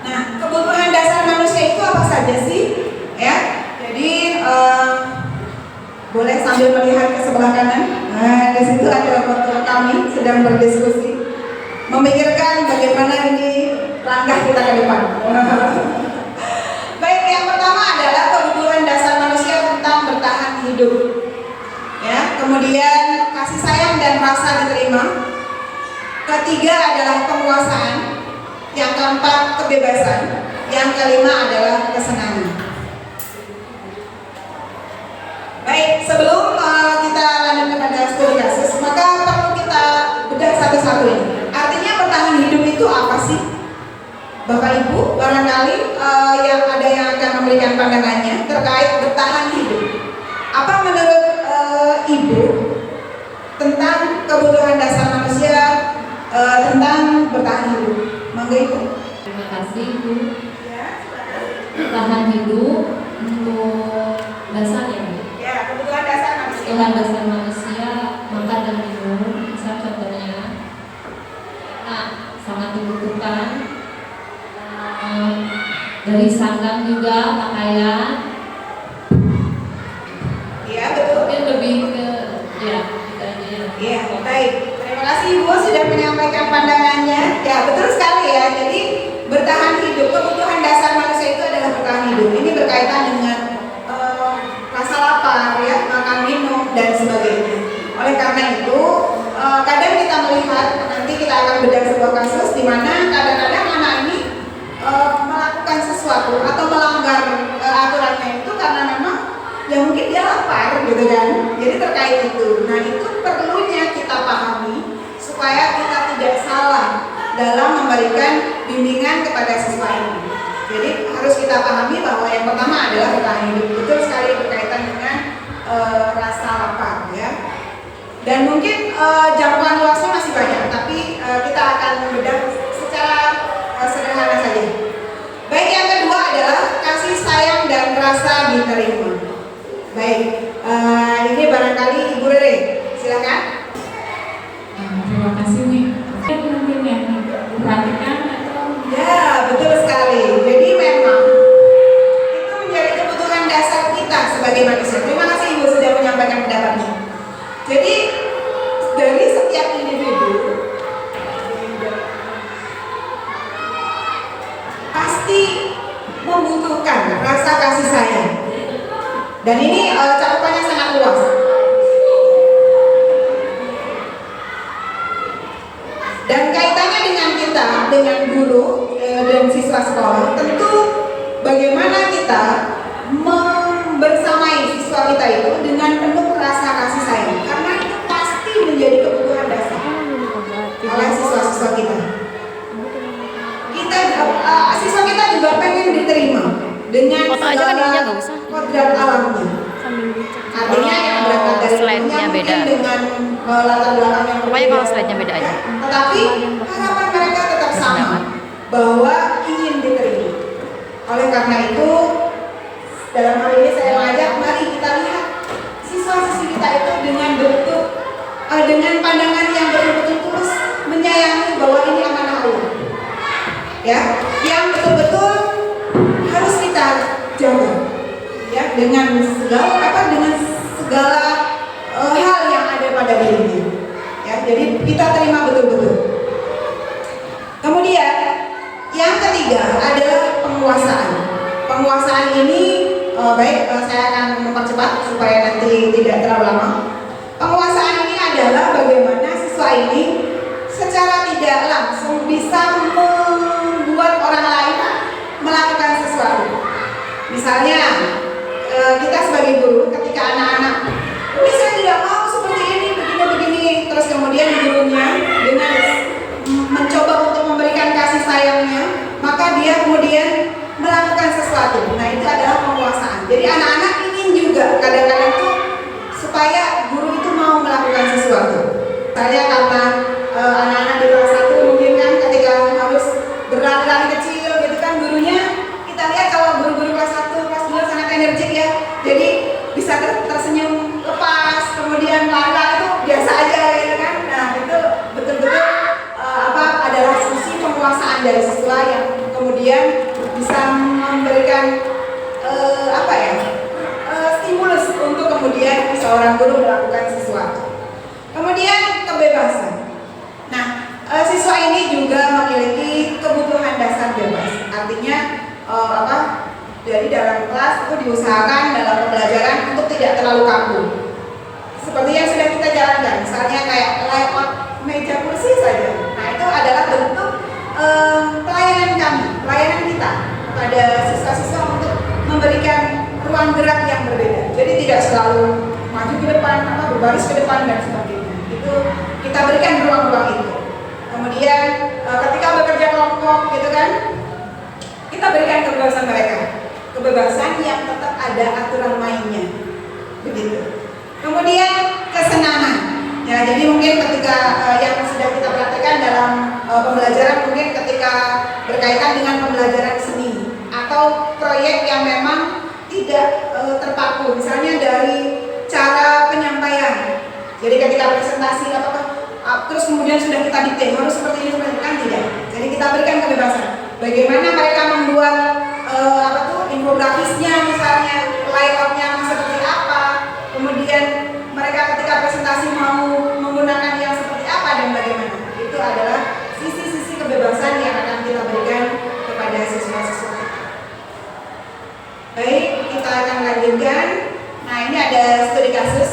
Nah, kebutuhan dasar manusia itu apa saja sih? Ya, jadi boleh sambil melihat ke sebelah kanan. Nah, di situ ada foto kami sedang berdiskusi, memikirkan bagaimana ini langkah kita ke depan. Baik, yang pertama adalah kebutuhan dasar manusia tentang bertahan hidup. Ya, kemudian kasih sayang dan rasa diterima. Ketiga adalah penguasaan. Yang keempat kebebasan. Yang kelima adalah kesenangan. Baik, sebelum kita lanjut kepada studi kasus, maka perlu kita bedah satu-satu ini. Artinya bertahan hidup itu apa sih? Bapak Ibu, barangkali yang ada yang akan memberikan pandangannya terkait bertahan hidup. Apa menurut Ibu tentang kebutuhan dasar manusia tentang bertahan hidup? Mangga Ibu. Terima kasih Bu. Ya, Bertahan hidup untuk dasarnya Bu. ya, kebutuhan dasar manusia. Kebutuhan dasar manusia makan dan minum, misal contohnya, sangat dibutuhkan. Dari sandang juga pakaian. Iya betul. Mungkin lebih ke ya kita aja ya. Iya, baik. Terima kasih Ibu sudah menyampaikan pandangannya. Ya, betul sekali ya. Jadi bertahan hidup, kebutuhan dasar manusia itu adalah bertahan hidup. Ini berkaitan dengan rasa lapar, ya, makan, minum dan sebagainya. Oleh karena itu, kadang kita melihat, nanti kita akan bedah sebuah kasus di mana kadang-kadang anak ini melakukan sesuatu atau melanggar aturannya itu karena memang ya mungkin dia lapar gitu kan. Jadi terkait itu. Nah, itu perlunya kita pahami supaya kita tidak salah dalam memberikan bimbingan kepada siswa ini. Jadi harus kita pahami bahwa yang pertama adalah bertahan hidup. Betul sekali berkaitan dengan rasa lapar ya. Dan mungkin jangkauan luasnya masih banyak, tapi kita akan membedah secara sederhana saja. Baik, yang kedua adalah kasih sayang dan rasa diterima. Baik, ini barangkali Ibu Rere, silakan. Terima kasih nih. Mungkin ya rasa kasih sayang. Dan ini cakupannya sangat luas. Dan kaitannya dengan kita, dengan guru dan siswa sekolah, tentu bagaimana kita membersamai siswa kita itu dengan penuh rasa kasih sayang, karena itu pasti menjadi kebutuhan dasar oleh siswa-siswa kita. Siswa kita juga pengen diterima dengan segala kodrat alamnya. Artinya yang berangkat dari slide-nya beda. dengan latar belakang yang Pokoknya kalau slide-nya beda aja. Tetapi harapan mereka tetap sama, bahwa ingin diterima. Oleh karena itu, dalam hal ini saya mengajak, mari kita lihat siswa-siswi kita itu dengan bentuk, dengan pandangan yang betul-betul tulus, menyayangi bahwa ini amanah Allah, ya, yang betul-betul harus kita jaga, ya, dengan segala hal yang ada pada dirinya, ya. Jadi kita terima betul-betul. Kemudian yang ketiga adalah penguasaan. Penguasaan ini saya akan mempercepat supaya nanti tidak terlalu lama. Penguasaan ini adalah bagaimana siswa ini secara tidak langsung bisa membuat orang lain melakukan sesuatu. Misalnya kita sebagai guru, ketika anak-anak, ini saya tidak mau seperti ini, begini-begini, terus kemudian gurunya dengan mencoba untuk memberikan kasih sayangnya, maka dia kemudian melakukan sesuatu. Nah, itu adalah penguasaan. Jadi anak-anak ingin juga kadang-kadang tuh supaya guru itu mau melakukan sesuatu. Misalnya karena anak-anak di kelas 1 mungkin kan ketika harus berlari-lari kecil gitu kan, gurunya kita lihat kalau guru-guru kelas 1, kelas 2 sangat energik ya. Jadi bisa tersenyum lepas, kemudian lari-lari itu biasa aja gitu kan. Nah, itu betul-betul adalah sisi penguasaan dari siswa yang kemudian bisa memberikan stimulus untuk kemudian seorang guru melakukan sesuatu. Kemudian kebebasan. Nah, siswa ini juga memiliki kebutuhan dasar bebas. Artinya jadi dalam kelas itu diusahakan dalam pembelajaran untuk tidak terlalu kaku. Seperti yang sudah kita jalankan, misalnya kayak layout meja kursi saja. Nah, itu adalah bentuk pelayanan kami, pelayanan kita kepada siswa-siswa untuk memberikan ruang gerak yang berbeda. Jadi tidak selalu maju ke depan, berbaris ke depan dan sebagainya. Itu kita berikan ruang-ruang itu. Kemudian ketika bekerja kelompok, gitu kan, kita berikan kebebasan mereka, kebebasan yang tetap ada aturan mainnya, begitu. Kemudian kesenangan. Ya, jadi mungkin ketika yang sudah kita praktekkan dalam pembelajaran, mungkin ketika berkaitan dengan pembelajaran seni atau proyek yang memang tidak terpaku, misalnya dari cara penyampaian. Jadi ketika presentasi terus kemudian sudah kita dikte harus seperti ini, kan tidak. Jadi kita berikan kebebasan. Bagaimana mereka membuat infografisnya, misalnya layoutnya seperti apa. Kemudian mereka ketika presentasi mau menggunakan yang seperti apa dan bagaimana. Itu adalah sisi-sisi kebebasan yang akan kita berikan kepada siswa-siswa kita. Baik, kita akan lanjutkan. Nah, ini ada studi kasus.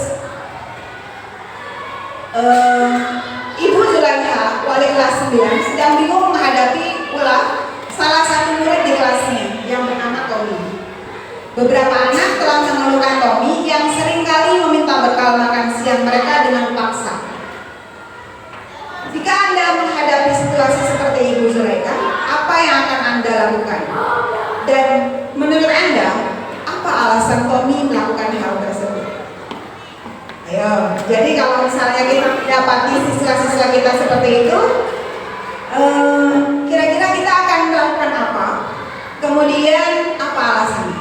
Ibu Zulaikha, wali kelas 9, sedang bingung menghadapi pula salah satu murid di kelasnya yang bernama Tommy. Beberapa anak telah mengeluhkan Tommy yang seringkali meminta bekal makan siang mereka dengan paksa. Jika Anda menghadapi situasi seperti Ibu Zulaikha, apa yang akan Anda lakukan? Dan menurut Anda, apa alasan Tommy melakukan hal tersebut? Ayo, jadi kalau misalnya kita dapati siswa-siswa kita seperti itu, kira-kira kita akan melakukan apa? Kemudian apa alasannya?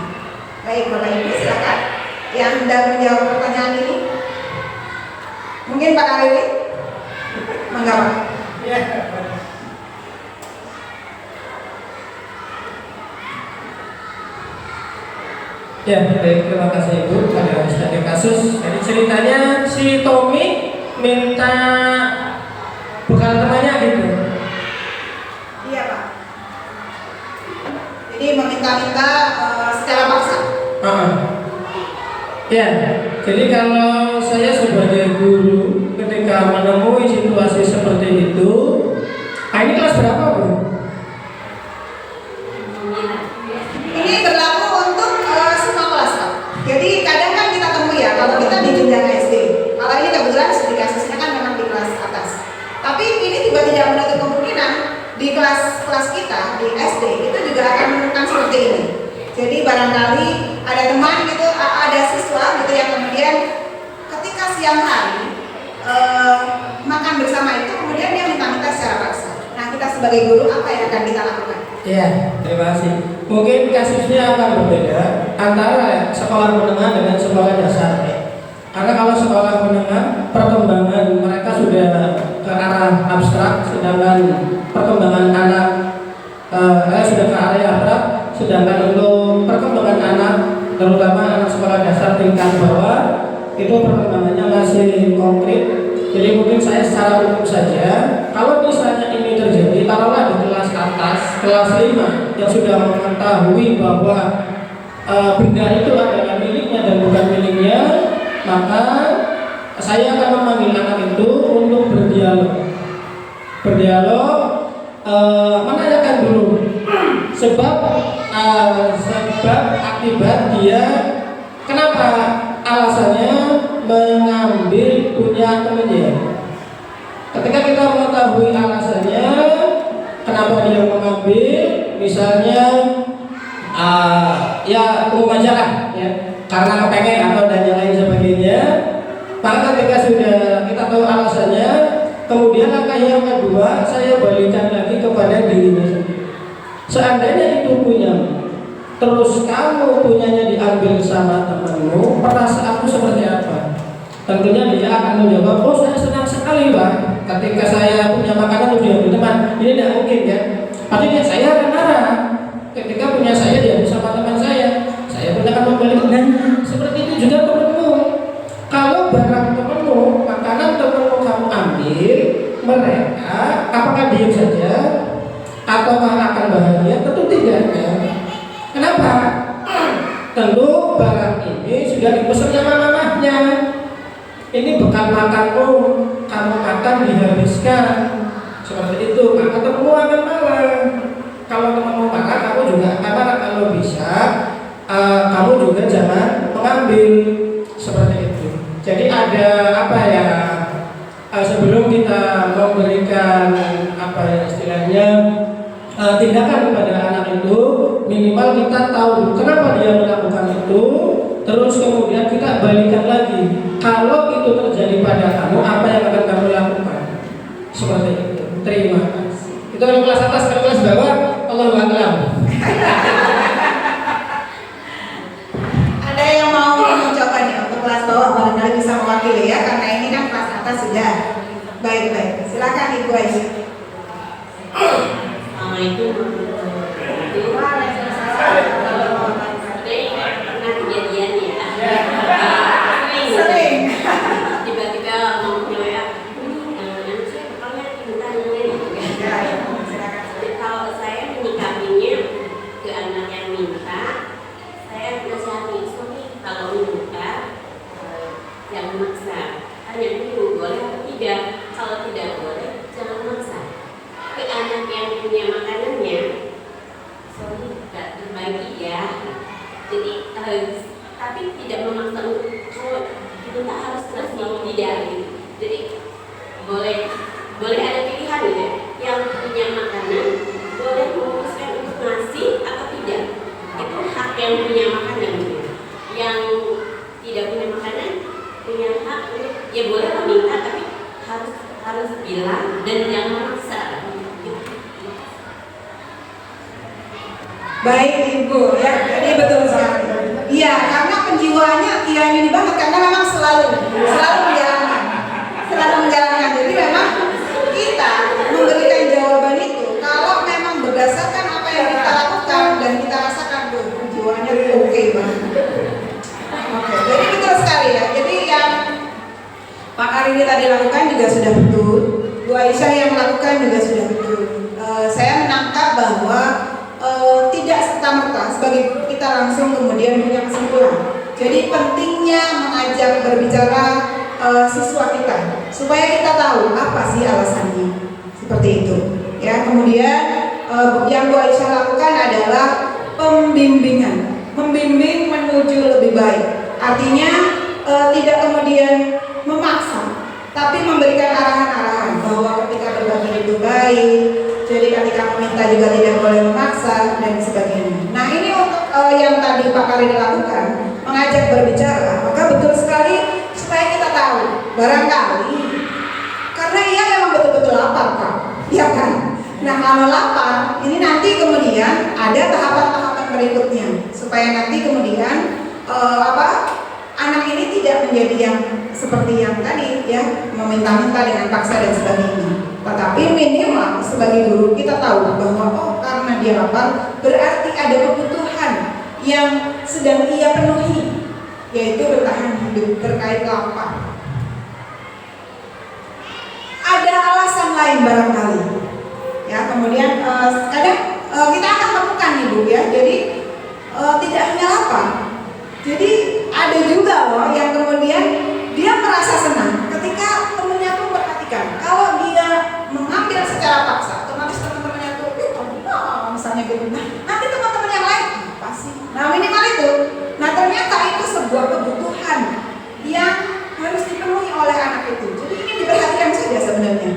Baik, Bapak Ibu, silakan yang hendak menjawab pertanyaan ini. Mungkin Pak Ariwi, mangga Pak. Ya, baik, terima kasih Ibu pada studi kasus. Jadi ceritanya si Tommy minta bekal temannya gitu. Iya Pak. Jadi meminta-minta secara Ya, jadi kalau saya sebagai guru ketika menemui situasi seperti itu, ini kelas berapa, Bu? Ini berlaku untuk semua kelas, Pak. Jadi kadang kan kita temui ya, kalau kita di jenjang SD. Kalau ini kebetulan studi kasusnya kan memang di kelas atas. Tapi ini juga tidak menutup kemungkinan di kelas kita di SD itu juga akan menemukan seperti ini. Jadi barangkali ada teman gitu, ada siswa gitu yang kemudian ketika siang hari makan bersama itu kemudian dia minta-minta secara paksa. Nah, kita sebagai guru apa yang akan kita lakukan? Iya, terima kasih. Mungkin kasusnya akan berbeda antara sekolah menengah dengan sekolah dasar. Karena kalau sekolah menengah, perkembangan mereka sudah ke arah abstrak, sedangkan perkembangan anak sudah ke area abstrak, sedangkan untuk perkembangan anak, terutama anak sekolah dasar tingkat bawah, itu perkembangannya masih konkret. Jadi mungkin saya secara umum saja, kalau misalnya ini terjadi, taruhlah di kelas atas, kelas 5 yang sudah mengetahui bahwa benda itu adalah miliknya dan bukan miliknya, maka saya akan memanggil anak itu untuk berdialog. Menanyakan dulu sebab akibat dia kenapa alasannya mengambil punya temannya. Ketika kita mengetahui alasannya kenapa dia mengambil, misalnya ya umum aja lah ya, karena kepengen atau dan yang lain sebagainya, maka ketika sudah kita tahu alasannya, kemudian langkah yang kedua saya balikan lagi kepada dirinya sendiri. Seandainya itu punya, terus kamu punyanya diambil sama temanmu, perasaanmu seperti apa? Tentunya dia akan menjawab, oh saya senang sekali Pak, ketika saya punya makanan udah diambil teman. Ini tidak mungkin ya. Artinya saya akan marah ketika punya saya diambil sama teman saya pun akan membalikkan. Seperti itu juga temanmu. Kalau barang temanmu, makanan temanmu kamu ambil, mereka apakah diam saja ataukah akan bahagia? Tentu tidak ya. Kenapa? Tentu barang ini sudah dipesan sama mamahnya. Ini bekal makanmu, kamu makan dihabiskan. Seperti itu, maka temanmu akan marah. Kalau temanmu marah, kamu juga akan marah. Kalau bisa, kamu juga jangan mengambil. Seperti itu. Jadi ada apa ya? Sebelum kita memberikan apa ya istilahnya tindakan kepada anak itu, minimal kita tahu kenapa dia melakukan itu, terus kemudian kita balikan lagi. Kalau itu terjadi pada kamu, apa yang akan kamu lakukan? Seperti itu. Terima kasih. Itu kalau kelas atas, kalau kelas bawah, Allahu a'lam. Ada yang mau mencoba nih untuk kelas bawah, barangkali bisa mewakili ya, karena ini kan kelas atas sudah. Baik. Silakan Ibu Aisyah. Assalamualaikum. Pernah kejadian ya? Sering. Tiba-tiba ngomong ya, nanti saya pokoknya minta kalau saya menyikapinya ke anak yang minta, saya nasihati suami kalau minta jangan maksa, hanya dulu boleh atau tidak. Kalau tidak boleh, jangan maksa. Ke anak yang punya makanannya, sorry, tidak terbagi ya. Jadi, tapi tidak memaksa untuk kita harus ngasih tidak gitu. Jadi boleh ada pilihan gitu. Yang punya makanan boleh memutuskan untuk ngasih atau tidak. Itu hak yang punya makanan gitu. Yang tidak punya makanan punya hak untuk ya boleh meminta tapi harus bilang dan jangan memaksa. Baik Ibu, ya, jadi betul sekali. Iya, karena penjiwaannya iya ini banget karena memang selalu menjalankan. Jadi memang kita memberikan jawaban itu kalau memang berdasarkan apa yang kita lakukan dan kita rasakan tuh penjiwaannya oke banget. Oke, jadi betul sekali ya. Jadi yang Pak Arini tadi lakukan juga sudah betul. Bu Aisyah yang melakukan juga sudah betul. Saya menangkap bahwa tidak serta-merta sebagai guru kita langsung kemudian punya kesimpulan Jadi pentingnya mengajak berbicara siswa kita supaya kita tahu apa sih alasannya seperti itu. Ya, kemudian yang Bu Aisyah lakukan adalah pembimbingan, membimbing menuju lebih baik. Artinya tidak kemudian memaksa, tapi memberikan arahan-arahan bahwa ketika berbagi itu baik. Jadi ketika meminta juga tidak boleh memaksa dan sebagainya. Nah ini untuk yang tadi Pak Karin lakukan, mengajak berbicara, maka betul sekali supaya kita tahu barangkali karena ia memang betul-betul lapar Pak, ya kan? Nah kalau lapar, ini nanti kemudian ada tahapan-tahapan berikutnya supaya nanti kemudian anak ini tidak menjadi yang seperti yang tadi ya, meminta-minta dengan paksa dan sebagainya. Tetapi minimal sebagai guru kita tahu bahwa oh karena dia lapar berarti ada kebutuhan yang sedang ia penuhi, yaitu bertahan hidup terkait lapar. Ada alasan lain barangkali ya, kemudian kadang kita akan temukan Ibu ya, jadi tidak hanya lapar, jadi ada juga loh yang kemudian dia merasa senang ketika temennya tuh perhatikan. Kalau dia mengambil secara paksa, otomatis teman-temannya tuh misalnya gitu, nah nanti teman-teman yang lain apa sih? Nah minimal itu, nah ternyata itu sebuah kebutuhan yang harus dipenuhi oleh anak itu. Jadi ini diperhatikan saja sebenarnya.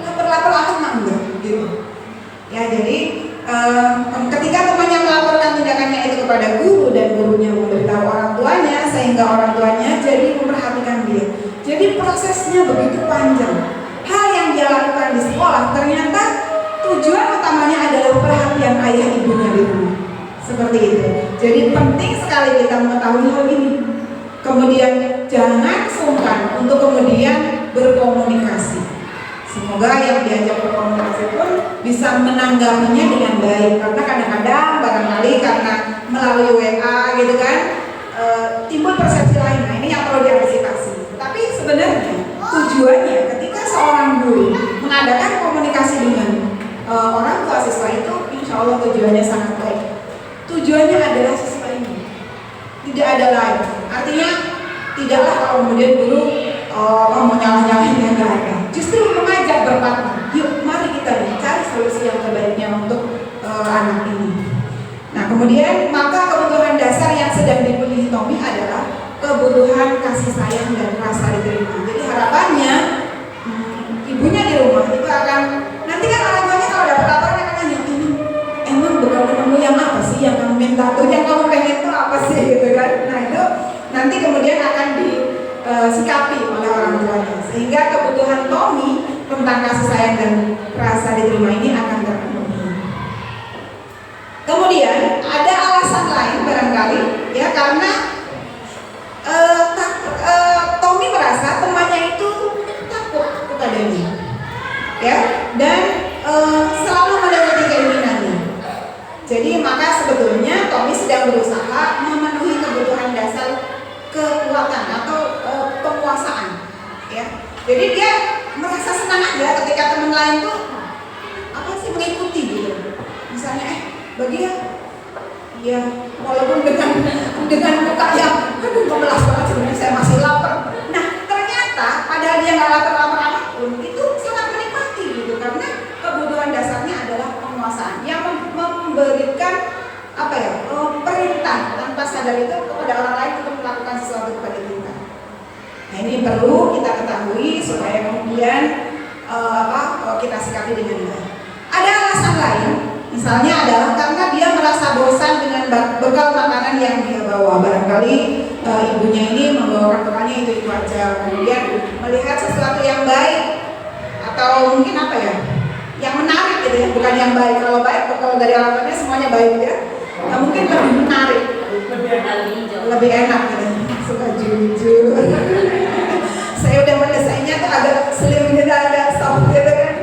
Lapar-lapar akan enggak gitu. Ya jadi ketika temannya melaporkan tindakannya itu kepada guru dan gurunya memberitahu orang tuanya, sehingga orang tuanya jadi memperhatikan dia. Jadi prosesnya begitu panjang. Hal yang dia lakukan di sekolah ternyata tujuan utamanya adalah perhatian ayah ibunya di rumah. Seperti itu. Jadi penting sekali kita mengetahui hal ini. Kemudian jangan sungkan untuk kemudian berkomunikasi. Semoga yang diajak berkomunikasi pun bisa menanggapinya dengan baik. Karena kadang-kadang barangkali karena melalui WA gitu kan timbul persepsi lain. Nah ini yang perlu diantisipasi. Tapi sebenarnya tujuannya ketika seorang guru mengadakan komunikasi dengan orang tua siswa itu, insya Allah tujuannya sangat baik. Tujuannya adalah siswa ini, tidak ada lain. Artinya tidaklah kalau kemudian guru mau nyalah-nyalahin yang nggak ada. Justru mengajak berpartner. Yuk, mari kita cari solusi yang terbaiknya untuk anak ini. Nah, kemudian maka kebutuhan dasar yang sedang dipenuhi Tommy adalah kebutuhan kasih sayang dan rasa diterima. Jadi harapannya ibunya di rumah itu akan nanti kan orang tuanya kalau dapat laporan akan nanya, ini emang bekal kamu yang apa sih yang kamu minta tuh, yang kamu pengen tuh apa sih gitu kan? Nah itu nanti kemudian akan disikapi oleh orang tuanya sehingga kebutuhan Tommy tentang kasih sayang dan rasa diterima ini akan terpenuhi. Kemudian ada alasan lain barangkali ya, karena Tommy merasa temannya itu takut kepadanya ya, dan selalu menuruti keinginannya. Jadi maka sebetulnya Tommy sedang berusaha memenuhi kebutuhan dasar kekuatan atau penguasaan ya. Jadi dia merasa senang aja ketika teman lain tuh apa sih mengikuti gitu. Misalnya bagi ya walaupun dengan muka yang memelas banget sebenarnya saya masih lapar. Nah ternyata padahal dia nggak lapar-lapar apapun itu sangat menikmati gitu, karena kebutuhan dasarnya adalah penguasaan yang memberikan perintah tanpa sadar itu kepada orang lain untuk melakukan sesuatu kepada kita. Nah ini perlu kita ketahui supaya kemudian kita sikapi dengan baik. Ada alasan lain, misalnya adalah karena dia merasa bosan dengan bekal makanan yang dia bawa. Barangkali ibunya ini membawakan bekalnya itu aja, kemudian melihat sesuatu yang baik atau mungkin yang menarik gitu ya, bukan yang baik. Kalau baik, kalau dari alamatnya semuanya baik ya. Nah, mungkin lebih menarik, lebih enak gitu. Suka jujur. Saya udah menyelesainya tuh agak selimnya agak soft gitu kan.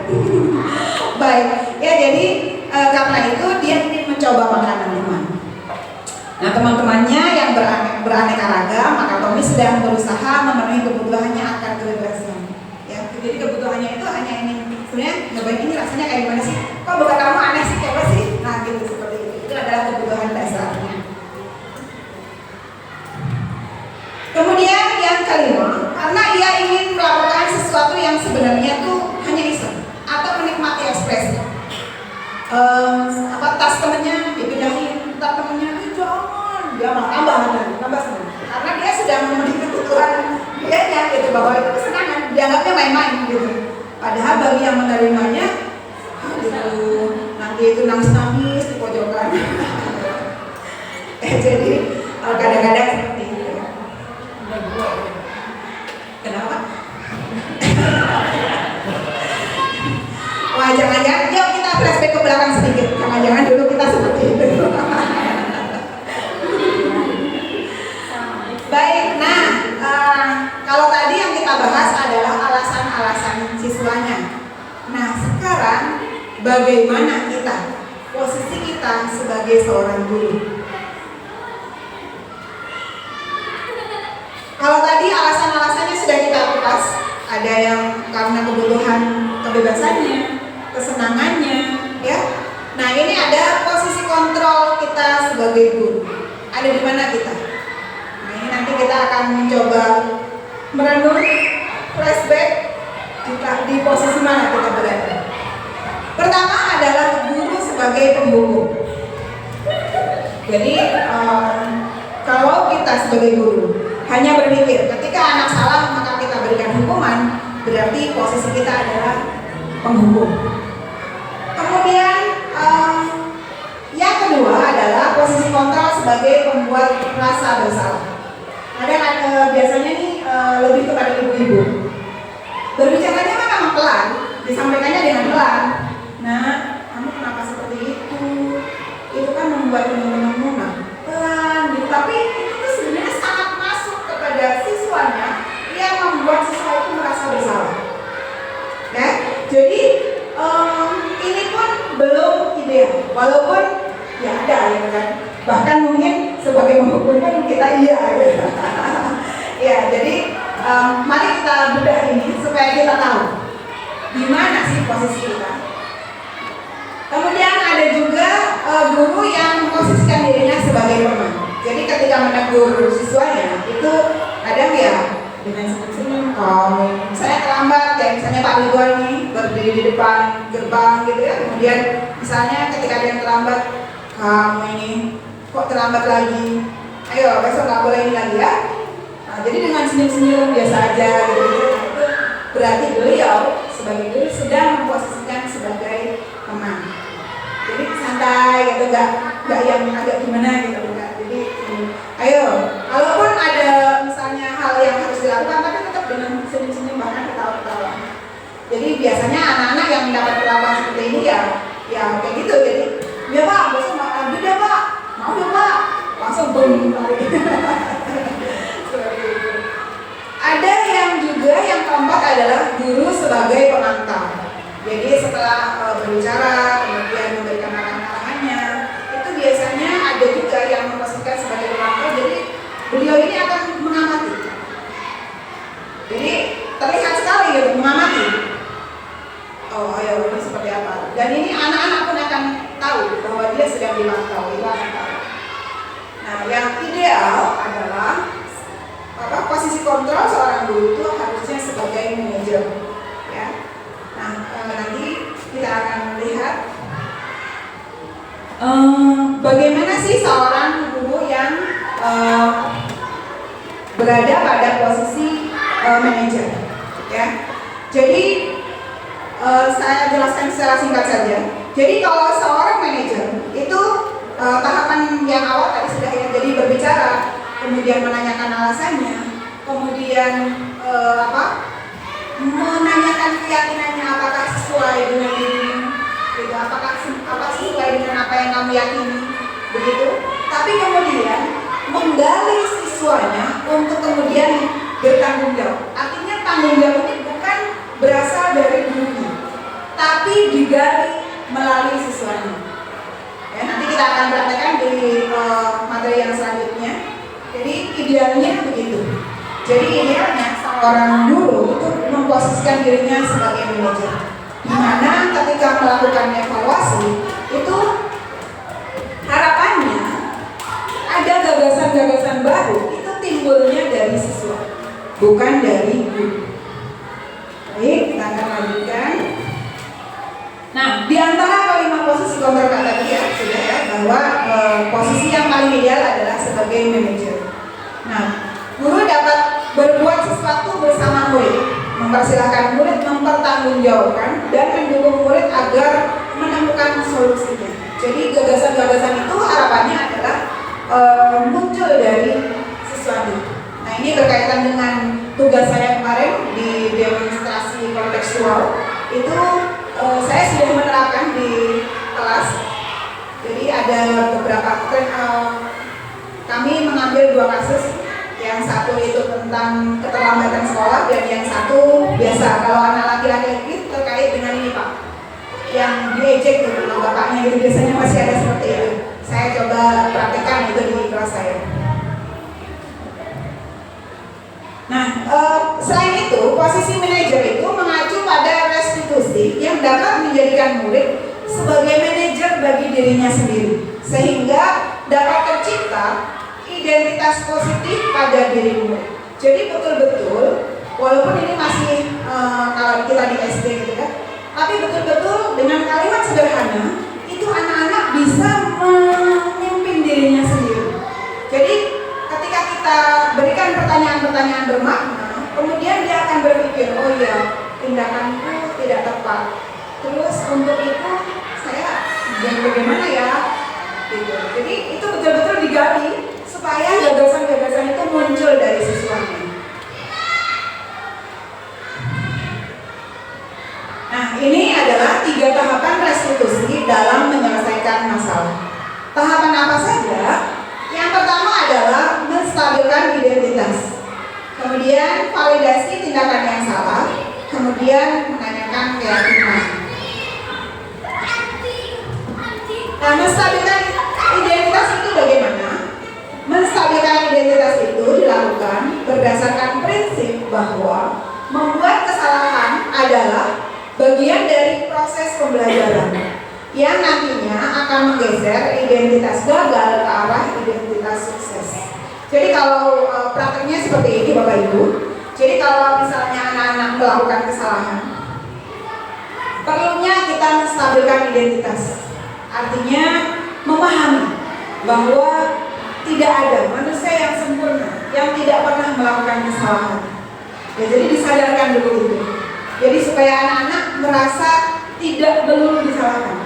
Baik, ya jadi karena itu dia ingin mencoba makanan teman. Nah teman-temannya yang beraneka ragam, maka Tommy sedang berusaha memenuhi kebutuhannya akan kebebasan. Ya, jadi kebutuhannya itu hanya ini sebenarnya nyobain ini rasanya kayak gimana sih? Kok bukan kamu aneh sih, kayak apa sih? Nah gitu seperti itu. Itu adalah kebutuhan dasarnya. dia ingin melakukan sesuatu yang sebenarnya tuh hanya iseng atau menikmati ekspresi. Tas temennya dipindahin, tas temennya jangan, dia malah tambah senang karena dia sudah memenuhi kebutuhan dianya gitu, bahwa itu kesenangan, dianggapnya main-main gitu. Padahal bagi yang menerimanya gitu, nanti itu nangis-nangis di pojokan. Jadi kadang-kadang seperti itu. Kenapa? Wah, jangan-jangan, yuk kita flashback ke belakang sedikit. Jangan-jangan dulu kita seperti itu. Baik, nah kalau tadi yang kita bahas adalah alasan-alasan siswanya. Nah, sekarang bagaimana kita, posisi kita sebagai seorang guru? Kalau tadi alasan-alasannya sudah kita kupas, ada yang karena kebutuhan kebebasannya, kesenangannya, ya. Nah, ini ada posisi kontrol kita sebagai guru. Ada di mana kita? Nah, ini nanti kita akan mencoba merenung, flashback di posisi mana kita berada. Pertama adalah guru sebagai penghukum. Jadi kalau kita sebagai guru hanya berpikir ketika anak salah maka kita berikan hukuman, berarti posisi kita adalah penghukum. Kemudian yang kedua adalah posisi kontrol sebagai pembuat rasa bersalah. Ada biasanya nih lebih kepada ibu-ibu. Berbicaranya memang pelan, disampaikannya dengan pelan. Nah, kamu kenapa seperti itu? Itu kan membuat teman-temanmu pelan gitu. Tapi itu tuh sebenarnya sangat masuk kepada siswanya yang membuat siswa itu merasa bersalah. Ya, jadi ini pun belum ideal, walaupun ya ada ya kan. Bahkan mungkin sebagai penghukum pun kita iya gitu. Ya, jadi mari kita bedah ini supaya kita tahu di mana sih posisi kita. Kemudian ada juga guru yang memposisikan dirinya sebagai teman. Jadi ketika menegur siswanya itu kadang ya dengan senyum-senyum, misalnya terlambat, kayak misalnya Pak Ridwan nih berdiri di depan gerbang gitu ya. Kemudian misalnya ketika ada yang terlambat, kamu ini kok terlambat lagi? Ayo besok nggak boleh ini lagi ya. Nah, jadi dengan senyum-senyum biasa aja gitu. Itu berarti beliau sebagai guru sedang memposisikan sebagai teman. Jadi santai gitu, nggak yang agak gimana gitu kan. Jadi ayo, kalaupun ada misalnya hal yang harus dilakukan, tapi tetap dengan senyum-senyum bahkan ketawa-ketawa. Jadi biasanya anak-anak yang mendapat perlakuan seperti ini ya kayak gitu. Jadi ya Pak, besok nggak lagi deh Pak, mau ya Pak, langsung boom balik. Ada yang juga yang keempat adalah guru sebagai penantang. Jadi setelah berbicara, kemudian memberikan arahan-arahannya, itu biasanya ada juga yang memposisikan sebagai penantang. Jadi beliau ini akan mengamati. Jadi terlihat sekali gitu, mengamati. Oh ayo ini seperti apa. Dan ini anak-anak pun akan tahu bahwa dia sedang dimantau, itu akan tahu. Nah, yang ideal adalah posisi kontrol seorang guru itu harusnya sebagai manajer, ya. Nah, nanti kita akan melihat bagaimana sih seorang guru yang berada pada posisi manajer, ya. Jadi saya jelaskan secara singkat saja. Jadi kalau seorang manajer itu tahapan yang awal tadi sudah ya, jadi berbicara, kemudian menanyakan alasannya, kemudian menanyakan keyakinannya apakah sesuai dengan dirimu, gitu, apakah sesuai dengan apa yang kamu yakini, begitu. Tapi kemudian menggali siswanya untuk kemudian bertanggung jawab. Artinya tanggung jawab ini bukan berasal dari gurunya, tapi digali melalui siswanya. Ya, nanti kita akan praktekkan di materi yang selanjutnya. Jadi idealnya begitu. Jadi idealnya seorang guru itu memposisikan dirinya sebagai manajer, di mana ketika melakukan evaluasi itu harapannya ada gagasan-gagasan baru itu timbulnya dari siswa, bukan dari guru. Baik, kita akan lanjutkan. Nah, di antara kelima posisi kontrak tadi ya, sudah ya, bahwa posisi yang paling ideal adalah sebagai manajer. Nah, guru dapat berbuat sesuatu bersama murid, mempersilahkan murid mempertanggungjawabkan dan mendukung murid agar menemukan solusinya. Jadi gagasan-gagasan itu harapannya adalah muncul dari siswanya. Nah, ini berkaitan dengan tugas saya kemarin di demonstrasi kontekstual. Itu saya sudah menerapkan di kelas. Jadi ada beberapa kami mengambil 2 kasus. Yang satu itu tentang keterlambatan sekolah dan yang satu biasa kalau anak laki-laki itu terkait dengan ini Pak, yang diejek gitu sama bapaknya itu biasanya masih ada seperti itu. Saya coba praktekkan itu di kelas saya. Nah, selain itu posisi manajer itu mengacu pada restitusi yang dapat menjadikan murid sebagai manajer bagi dirinya sendiri, sehingga dapat tercipta identitas positif pada diri murid. Jadi betul-betul, walaupun ini masih kalau kita di SD gitu kan, tapi betul-betul dengan kalimat sederhana itu anak-anak bisa memimpin dirinya sendiri. Jadi ketika kita berikan pertanyaan-pertanyaan bermakna, kemudian dia akan berpikir, oh iya, tindakanku tidak tepat. Terus untuk itu saya bagaimana ya? Gitu. Jadi itu betul-betul digali supaya gagasan-gagasan itu muncul dari siswanya. Nah, ini adalah 3 tahapan restitusi dalam menyelesaikan masalah. Tahapan apa saja? Yang pertama adalah menstabilkan identitas. Kemudian validasi tindakan yang salah. Kemudian menanyakan keyakinan. Nah, menstabilkan identitas itu bagaimana? Menstabilkan identitas itu dilakukan berdasarkan prinsip bahwa membuat kesalahan adalah bagian dari proses pembelajaran yang nantinya akan menggeser identitas gagal ke arah identitas sukses. Jadi kalau prakteknya seperti ini Bapak Ibu. Jadi kalau misalnya anak-anak melakukan kesalahan, perlunya kita menstabilkan identitas. Artinya memahami bahwa tidak ada manusia yang sempurna yang tidak pernah melakukan kesalahan. Ya, jadi disadarkan dulu itu. Jadi supaya anak-anak merasa tidak melulu disalahkan,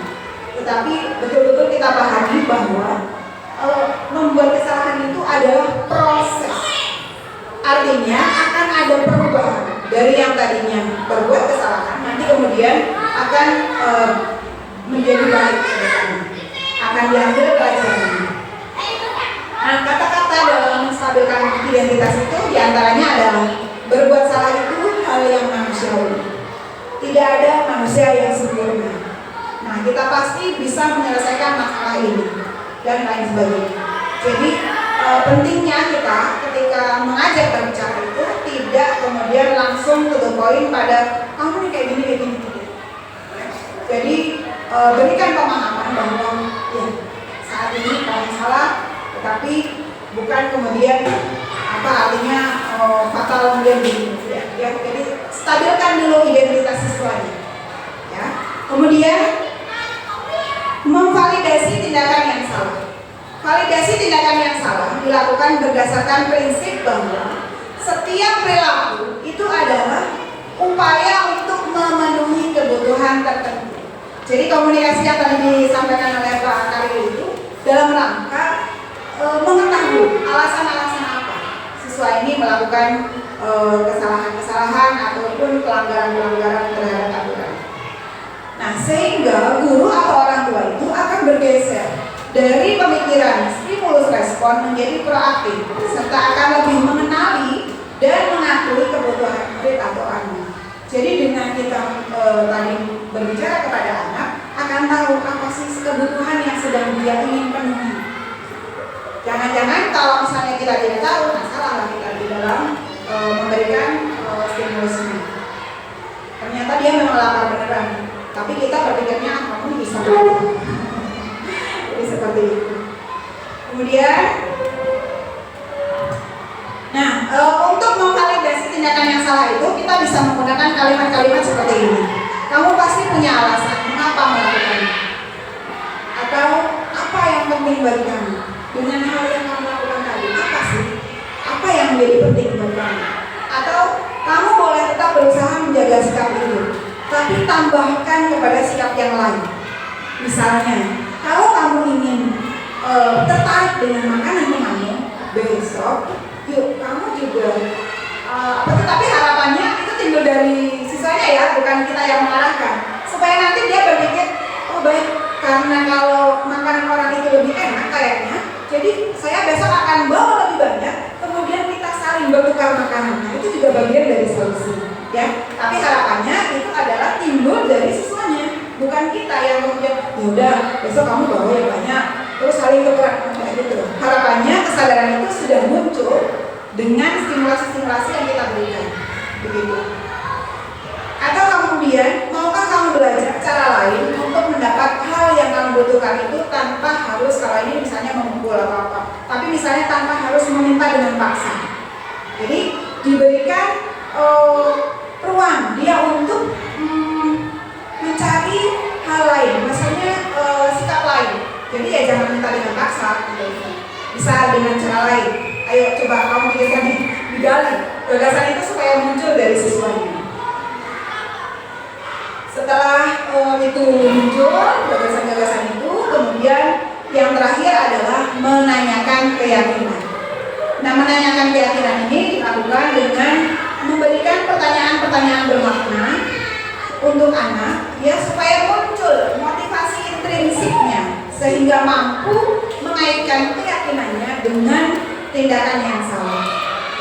tetapi betul-betul kita pahami bahwa membuat kesalahan itu adalah proses. Artinya akan ada perubahan dari yang tadinya berbuat kesalahan, nanti kemudian akan menjadi baik, akan diambil pelajarannya. Nah, kata-kata dalam menstabilkan identitas itu diantaranya adalah berbuat salah itu hal yang manusiawi. Tidak ada manusia yang sempurna. Nah, kita pasti bisa menyelesaikan masalah ini dan lain sebagainya. Jadi pentingnya kita ketika mengajak berbicara itu tidak kemudian langsung to the point pada kamu nih kayak gini. Jadi berikan pemahaman bahwa ya saat ini kamu salah, tetapi bukan kemudian apa artinya fatal kemudian begini. Ya, jadi stabilkan dulu identitas siswanya. Ya. Kemudian memvalidasi tindakan yang salah. Validasi tindakan yang salah dilakukan berdasarkan prinsip bahwa setiap perilaku itu adalah upaya untuk memenuhi kebutuhan tertentu. Jadi komunikasi yang tadi disampaikan oleh Pak Karyo itu dalam rangka mengetahui alasan-alasan apa siswa ini melakukan kesalahan-kesalahan ataupun pelanggaran-pelanggaran terhadap aturan. Nah, sehingga guru atau orang tua itu akan bergeser dari pemikiran stimulus respon menjadi proaktif, serta akan lebih mengenali dan mengakui kebutuhan murid atau anak. Jadi dengan kita tadi berbicara kepada anak, akan tahu apa sih kebutuhan yang sedang dia ingin penuhi. Jangan-jangan kalau misalnya kita tidak tahu, nah salah kita di dalam memberikan stimulusnya. Ternyata dia memang lapar beneran, tapi kita berpikirnya kamu bisa belajar. Jadi seperti itu. Kemudian, nah untuk memvalidasi itu kita bisa menggunakan kalimat-kalimat seperti ini. Kamu pasti punya alasan mengapa melakukannya. Atau apa yang penting bagi kamu dengan hal yang kamu lakukan tadi? Apa sih? Apa yang menjadi penting bagi kamu? Atau kamu boleh tetap berusaha menjaga sikap itu, tapi tambahkan kepada sikap yang lain. Misalnya, kalau kamu ingin tertarik dengan makanan kamu besok, yuk kamu juga tetapi harapannya itu timbul dari siswanya ya, bukan kita yang mengarahkan, supaya nanti dia berpikir, oh baik, karena kalau makanan orang itu lebih enak kayaknya, jadi saya besok akan bawa lebih banyak, kemudian kita saling bertukar makanan. Nah, itu juga bagian dari solusi ya, tapi harapannya itu adalah timbul dari siswanya, bukan kita yang kemudian yaudah besok kamu bawa yang banyak terus saling tukar gitu. Harapannya kesadaran itu sudah muncul dengan stimulasi-stimulasi yang kita berikan, begitu. Atau kemudian, maukah kamu belajar cara lain untuk mendapat hal yang kamu butuhkan itu tanpa harus, kalau ini misalnya memukul atau apa, tapi misalnya tanpa harus meminta dengan paksa. Jadi diberikan ruang dia untuk mencari hal lain, misalnya sikap lain. Jadi ya jangan minta dengan paksa, gitu. Bisa dengan cara lain. Ayo coba kamu pikirkan nih, digali gagasan itu supaya muncul dari siswanya. Setelah itu muncul gagasan-gagasan itu, kemudian yang terakhir adalah menanyakan keyakinan. Nah, menanyakan keyakinan ini dilakukan dengan memberikan pertanyaan-pertanyaan bermakna untuk anak, ya supaya muncul motivasi intrinsiknya sehingga mampu mengaitkan keyakinannya dengan tindakan yang salah.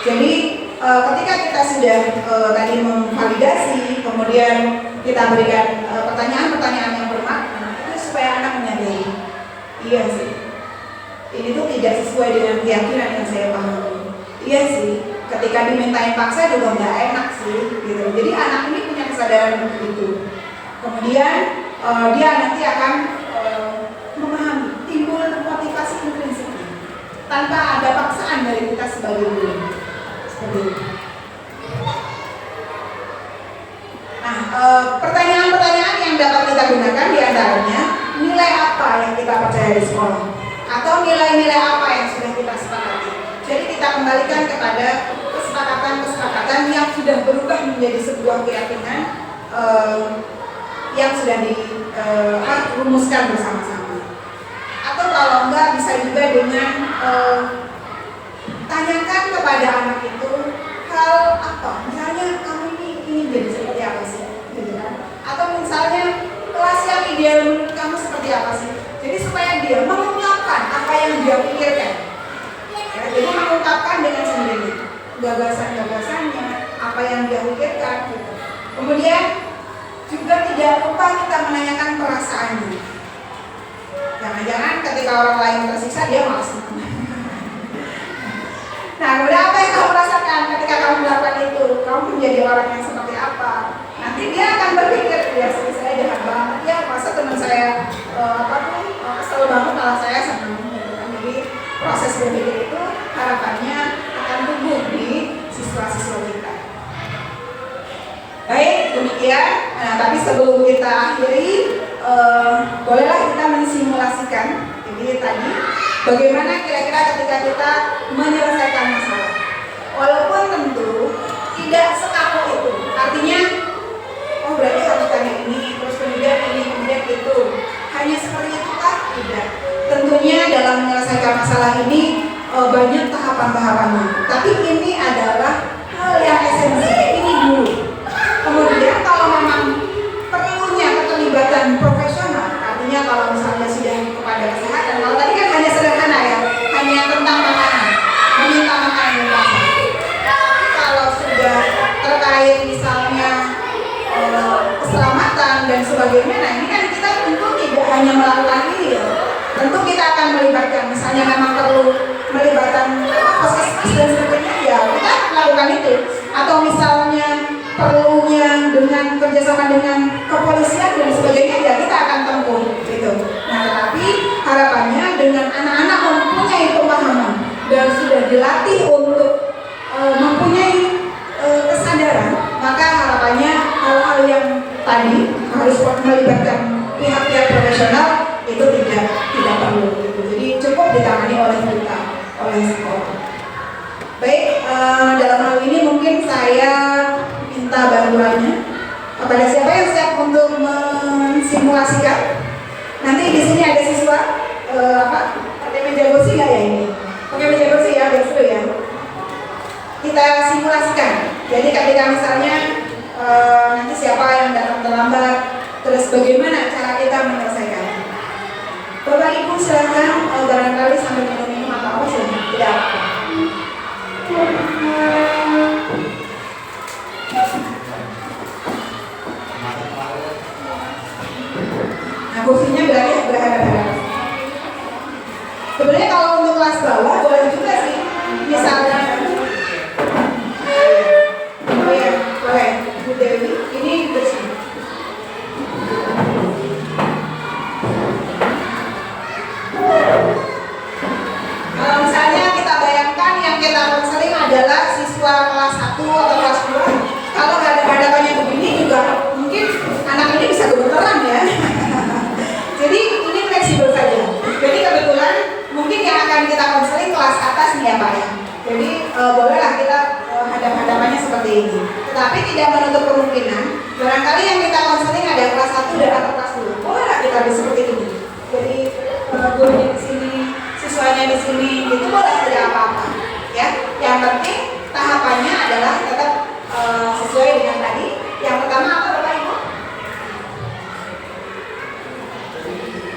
Jadi ketika kita sudah tadi memvalidasi, kemudian kita berikan pertanyaan-pertanyaan yang bermakna, itu supaya anak menyadari, iya sih, ini tuh tidak sesuai dengan keyakinan yang saya pahami. Iya sih, ketika dimintain paksa juga nggak enak sih, gitu. Jadi anak ini punya kesadaran itu. Kemudian dia nanti akan memahami, timbul motivasi intrinsiknya tanpa ada paksaan dari kita sebagai guru. Seperti itu. Nah, pertanyaan-pertanyaan yang dapat kita gunakan diantaranya nilai apa yang kita percaya di sekolah, atau nilai-nilai apa yang sudah kita sepakati. Jadi kita kembalikan kepada kesepakatan-kesepakatan yang sudah berubah menjadi sebuah keyakinan yang sudah dirumuskan bersama-sama. Atau kalau enggak bisa juga dengan tanyakan kepada anak itu hal apa, misalnya kamu ini ingin jadi seperti apa sih, gitu kan? Atau misalnya kelas yang ideal menurut kamu seperti apa sih? Jadi supaya dia mengungkapkan apa yang dia pikirkan, ya, jadi mengungkapkan dengan sendiri gagasan-gagasannya, apa yang dia pikirkan, gitu. Kemudian juga tidak lupa kita menanyakan perasaannya. Jangan-jangan ketika orang lain tersiksa dia malas. Nah, kemudian apa yang kamu rasakan ketika kamu melakukan itu? Kamu menjadi orang yang seperti apa? Nanti dia akan berpikir, ya saya jahat banget ya, masa teman saya kesel banget malah saya senang. Jadi proses berpikir itu harapannya akan tumbuh di siswa-siswa kita. Baik, demikian. Nah, tapi sebelum kita akhiri, bolehlah kita mensimulasikan ini tadi bagaimana kira-kira ketika kita menyelesaikan masalah. Walaupun tentu tidak sekaku itu. Artinya, oh berarti harus tanya ini, terus kemudian ini, kemudian itu. Hanya seperti itu kan? Tidak. Tentunya dalam menyelesaikan masalah ini banyak tahapan-tahapannya. Tapi ini adalah hal yang esensi. Ini dulu. Kemudian kalau memang perlunya keterlibatan profesional, artinya kalau misalnya sudah kepada kesehatan, kalau tadi kan hanya sederhana ya, hanya tentang makanan, meminta makanan yang basah. Tapi kalau sudah terkait misalnya keselamatan dan sebagainya, nah ini kan kita tentu tidak hanya melakukan ini ya. Tentu kita akan melibatkan, misalnya memang perlu melibatkan puskesmas dan sebagainya, ya kita melakukan itu. Atau misalnya perlunya dengan kerjasama dengan kepolisian dan sebagainya, ya kita akan tempuh gitu. Nah, tetapi harapannya dengan anak-anak mempunyai pemahaman dan sudah dilatih untuk mempunyai kesadaran dalam hal ini mungkin saya minta bantuannya kepada siapa yang siap untuk mensimulasikan. Nanti di sini ada siswa pakai meja kursi nggak ya ini? Pakai meja kursi ya, biar seru ya. Kita simulasikan. Jadi ketika misalnya nanti siapa yang datang terlambat, terus bagaimana cara kita menyelesaikan. Bapak Ibu silahkan barangkali sambil minum-minum atau apa silahkan. Tidak apa-apa. Nah, kursinya berarti berhadapan. Sebenarnya kalau untuk kelas bawah boleh juga sih. Misalnya, oh ya, boleh. Bu Dewi, ini bersih. Kalau misalnya kita bayangkan yang kita konseling adalah siswa kelas 1 atau kelas 2, kalau nggak ada hadapannya begini juga mungkin anak ini bisa gemeteran ya. Jadi ini fleksibel saja. Jadi kebetulan mungkin yang akan kita konseling kelas atas nih ya Pak ya. Jadi bolehlah kita hadap-hadapannya seperti ini. Tetapi tidak menutup kemungkinan barangkali yang kita konseling ada kelas 1 dan atau kelas 2. Bolehlah kita seperti ini. Jadi gurunya di sini, siswanya di sini, itu boleh tidak apa-apa. Ya, yang penting tahapannya adalah tetap sesuai dengan tadi. Yang pertama apa Bapak Ibu?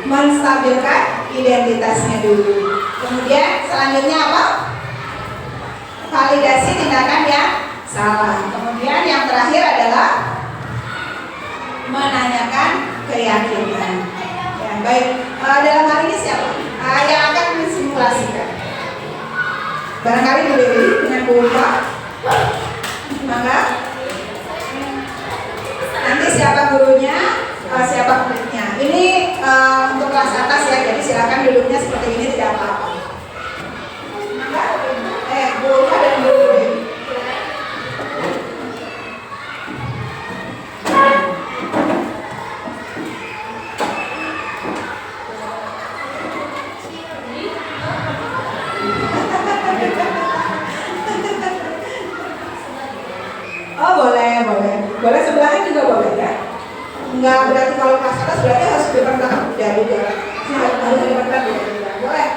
Menstabilkan identitasnya dulu. Kemudian selanjutnya apa? Validasi tindakan yang salah. Kemudian yang terakhir adalah menanyakan keyakinan. Ya, baik. Dalam hal ini siapa yang akan mensimulasikan? Barangkali Bu Dewi dengan Bu Ulfa. Maka nanti siapa gurunya, siapa muridnya. Ini untuk kelas atas ya, jadi silakan duduknya seperti ini, tidak apa-apa. Maka Bu Ulfa dan Bu Dewi. Oh boleh, boleh. Boleh sebelahnya juga boleh ya. Enggak berarti kalau kelas atas berarti harus di depan belakang juga. Harus di depan belakang juga. Boleh.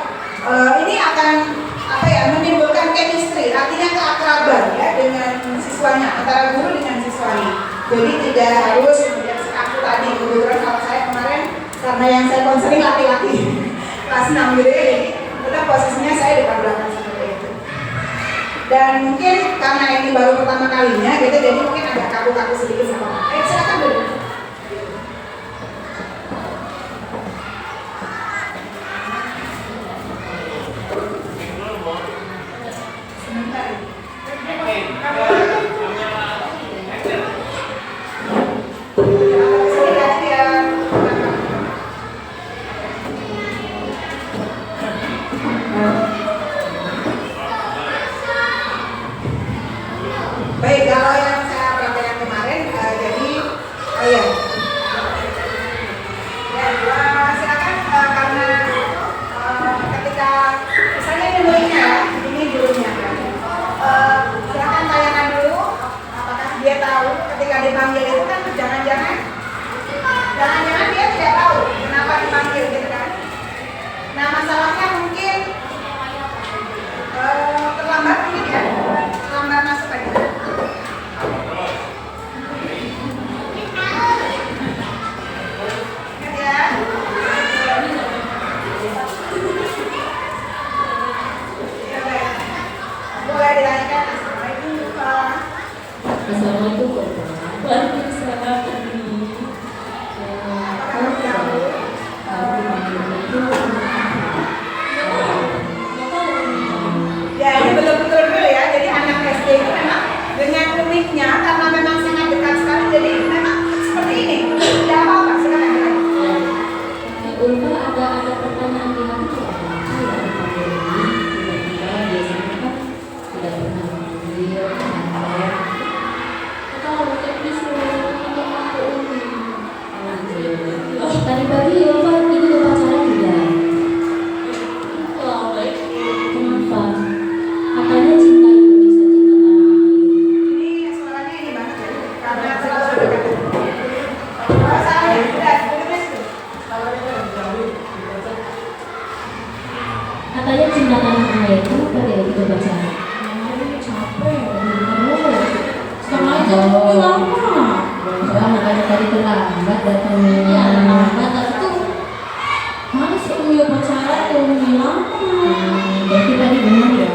Ini akan apa ya, menimbulkan chemistry, artinya keakraban ya dengan siswanya, antara guru dengan siswanya. Jadi tidak harus kemudian sekaku tadi. Kebetulan kalau saya kemarin karena yang saya konseling laki-laki kelas 6 gitu ya, jadi tetap posisinya saya depan belakang seperti itu. Dan mungkin karena ini baru pertama kalinya gitu, jadi mungkin agak kaku-kaku sedikit sama. Silakan dulu. Sebentar. Baik, kalau yang saya perhatikan kemarin, jadi ya, silakan karena ketika misalnya ini muridnya, ini gurunya, silakan tanyakan dulu apakah dia tahu ketika dipanggil itu kan jangan-jangan dia tidak tahu kenapa dipanggil gitu kan. Nah masalahnya mungkin terlambat mungkin ya, terlambat masuk aja. Boleh ditanyakan. Assalamualaikum Pak. Assalamualaikum Waalaikumsalam. Ya ini betul-betul dulu ya. Jadi anak SD itu memang dengan uniknya karena memang sangat dekat sekali. Jadi memang seperti ini. Tidak apa-apa. Silakan. Ulfa ada pertanyaan di hati tiba-tiba biasanya kan tidak pernah memanggil atau teknis untuk aku tadi pagi Ulfa ikut upacara tidak? Kenapa? Katanya cinta Indonesia. tunggu lama. Soalnya makanya tadi terlambat datangnya. Iya, lambat tapi tuh males Umi upacara tuh Umi lama. Berarti tadi benar ya,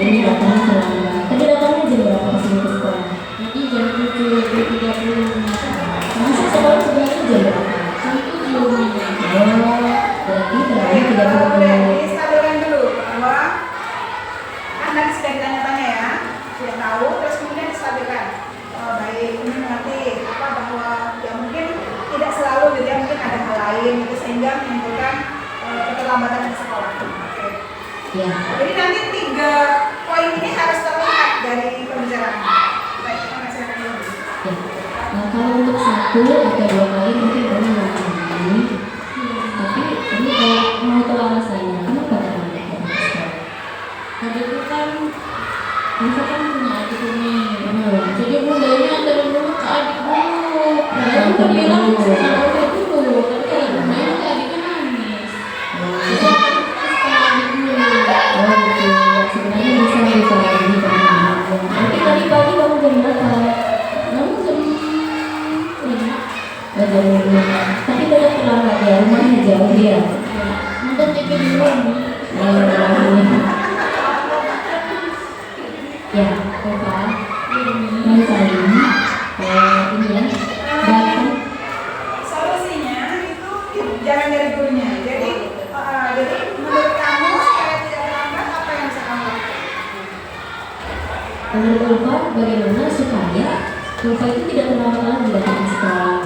ini datangnya terlambat. Tadi datangnya jam berapa kesini ke sekolah? Jadi jam 7.30. Masuk sekolah sebenarnya jam berapa? Jam 7 Umi. Oh, berarti terlambat 30 Udah, menit. distabilkan dulu bahwa kan tadi sudah ditanya-tanya ya, sudah tahu, terus kemudian distabilkan. Baik, ini mengerti apa bahwa ya mungkin tidak selalu gitu ya, mungkin ada hal lain gitu sehingga menimbulkan keterlambatan di sekolah. Oke. Ya. Jadi nanti 3 poin ini harus terlihat dari pembicaraan. Baik, kita silakan dulu. Ya. Nah, kalau untuk 1 atau 2 kali mungkin baru mengalami. Tapi ini kalau mau tahu alasannya, kenapa terlambat ke sekolah? Tadi itu kan Nisa kan punya adik Umi. Jadi bundanya antarin dulu ke adik dulu. Padahal aku bilang sama udah dulu. Tapi kalau bundanya ke adiknya nangis. Terus aku terus ke adik dulu. Oh gitu, sebenarnya bisa ini teman-teman. Tapi tadi pagi kamu jam berapa? Kamu jam 5. Jam 5. Tapi tetap terlambat ya, rumahnya jauh ya. Nonton TV dulu Umi. Ya, Eva, Umi. ini Salim. Ini ya, datang. Solusinya itu jangan dari gurunya. Jadi menurut kamu supaya tidak terlambat apa yang bisa kamu lakukan? Menurut Ulfa, bagaimana supaya Ulfa itu tidak terlambat lagi datang ke sekolah?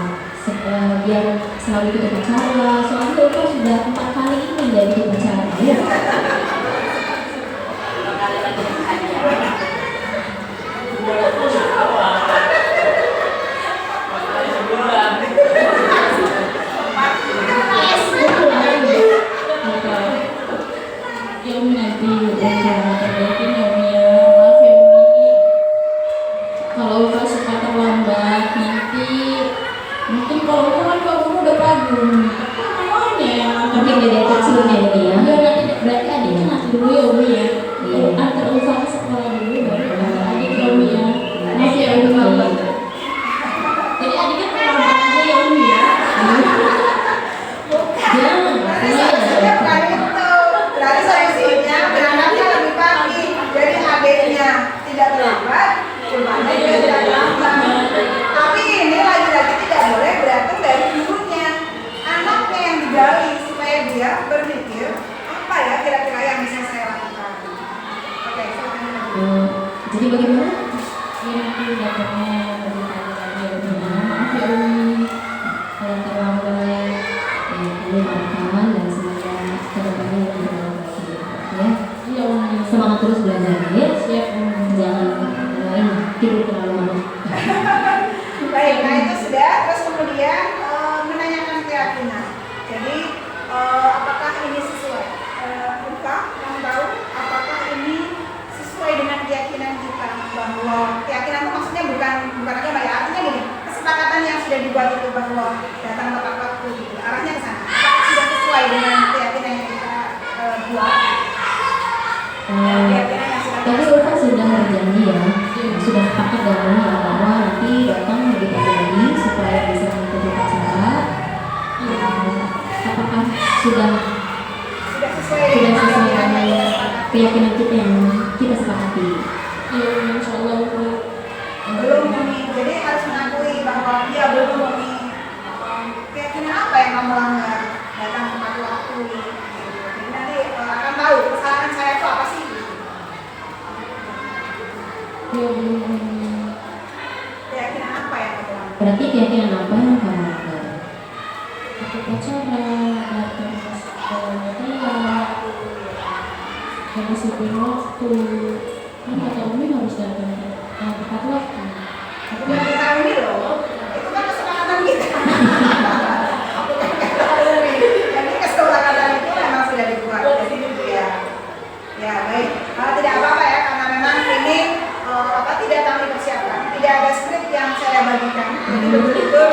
Biar selalu ikut upacara. Soalnya Ulfa sudah 4 kali ini jadi ikut upacara. Ya. Ya Umi nanti jangan terbaikin ya Umi ya. Maaf ya Umi. Kalau Ulfa suka terlambat nanti mungkin kalau Ulfa kan kalau Ulfa udah pagi Umi. Namanya yang Mungkin dari kecilnya ini ya. Ya nanti berarti adiknya nanti dulu ya Umi ya. Iya. Antar Ulfa ke sekolah dulu baru antar adik ya Umi ya. Maaf ya Umi. Jadi adiknya terlambat aja ya Umi ya. Jangan, Solusinya bukan itu. Berarti solusinya berangkatnya lebih pagi. Jadi adiknya tidak terlambat, rumahnya juga tidak terlambat. Tapi ini lagi-lagi tidak boleh bergantung dari gurunya. Anaknya yang digali supaya dia berpikir apa ya kira-kira yang bisa saya lakukan. Oke, silakan. Jadi bagaimana? Ya nanti datangnya lebih pagi lagi ya Umi. Maaf ya Umi. Kalau terlambat, ya kami maafkan dan semoga kedepannya lebih baik ya. Iya Umi. Semangat terus belajar ya. Siap Umi. Jangan ini tidur terlalu malam. Baik, nah itu sudah. Terus kemudian menanyakan keyakinan. Jadi apakah ini sesuai? Buka, kamu tahu apakah ini sesuai dengan keyakinan kita bahwa keyakinan itu maksudnya bukan agama ya, artinya gini, kesepakatan yang sudah dibuat itu bahwa datang tepat waktu gitu, arahnya ke sana. Apakah sudah sesuai dengan keyakinan yang kita buat? Keyakinan yang sudah Tadi Ulfa sudah berjanji ya, sudah sepakat dengan ya bahwa nanti datang lebih pagi lagi supaya bisa mengikuti upacara. Apakah sudah sesuai sesuai dengan keyakinan dengan yang kita sepakati? keyakinan kita yang kita sepakati? Iya Umi, insya Allah Umi. Belum Umi, jadi harus mengakui bahwa dia belum Umi. Keyakinan apa yang kamu langgar? Datang tepat waktu. Jadi nanti akan tahu kesalahan saya itu apa sih. Iya belum Umi. Keyakinan apa yang kamu langgar? Berarti keyakinan apa yang kamu langgar? Aku upacara, datang ke sekolahnya telat, harus sebelum waktu. Kan kata Umi harus datang tepat waktu. Aku mau tahu ini loh. Itu kan kesepakatan kita. Jadi kesepakatan itu memang sudah dibuat. Jadi gitu ya. Ya baik. Tidak apa-apa ya karena memang ini tidak kami persiapkan. Tidak ada skrip yang saya bagikan. Jadi betul-betul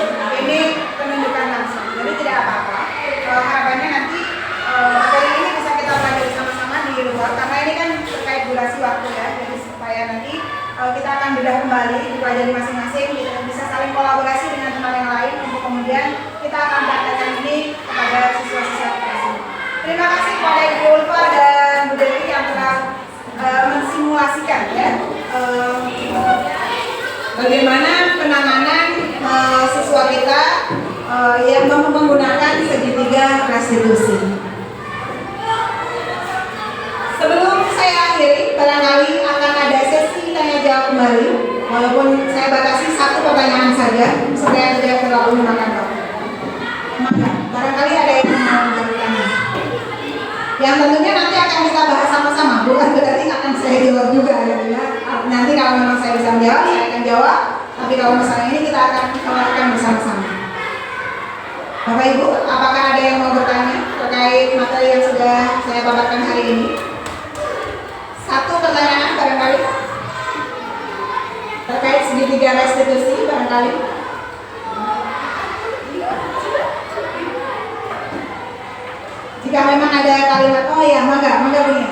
ini penunjukan langsung. Jadi tidak apa-apa. Harapannya nanti materi ini bisa kita pelajari sama-sama di luar karena ini kan terkait durasi waktu ya. Jadi supaya nanti kita akan sudah kembali dipelajari masing-masing, kita bisa saling kolaborasi dengan teman yang lain untuk kemudian kita akan praktekkan ini kepada siswa-siswa kita semua. Terima kasih kepada Ibu Ulfa dan Bu Dewi yang telah mensimulasikan ya bagaimana penanganan siswa kita yang menggunakan segitiga restitusi. Sebelum saya akhiri, barangkali akan ada sesi tanya jawab kembali, walaupun saya batasi satu pertanyaan saja supaya tidak terlalu memakan waktu. Maka barangkali ada yang mau bertanya, yang tentunya nanti akan kita bahas sama-sama, bukan berarti akan saya jawab juga ya. Nanti kalau memang saya bisa menjawab, saya akan jawab. Tapi kalau misalnya ini kita akan melakukan bersama-sama. Bapak Ibu, apakah ada yang mau bertanya terkait materi yang sudah saya paparkan hari ini? Satu pertanyaan barangkali terkait segitiga restitusi barangkali. Jika memang ada kalimat, oh ya, mangga punya.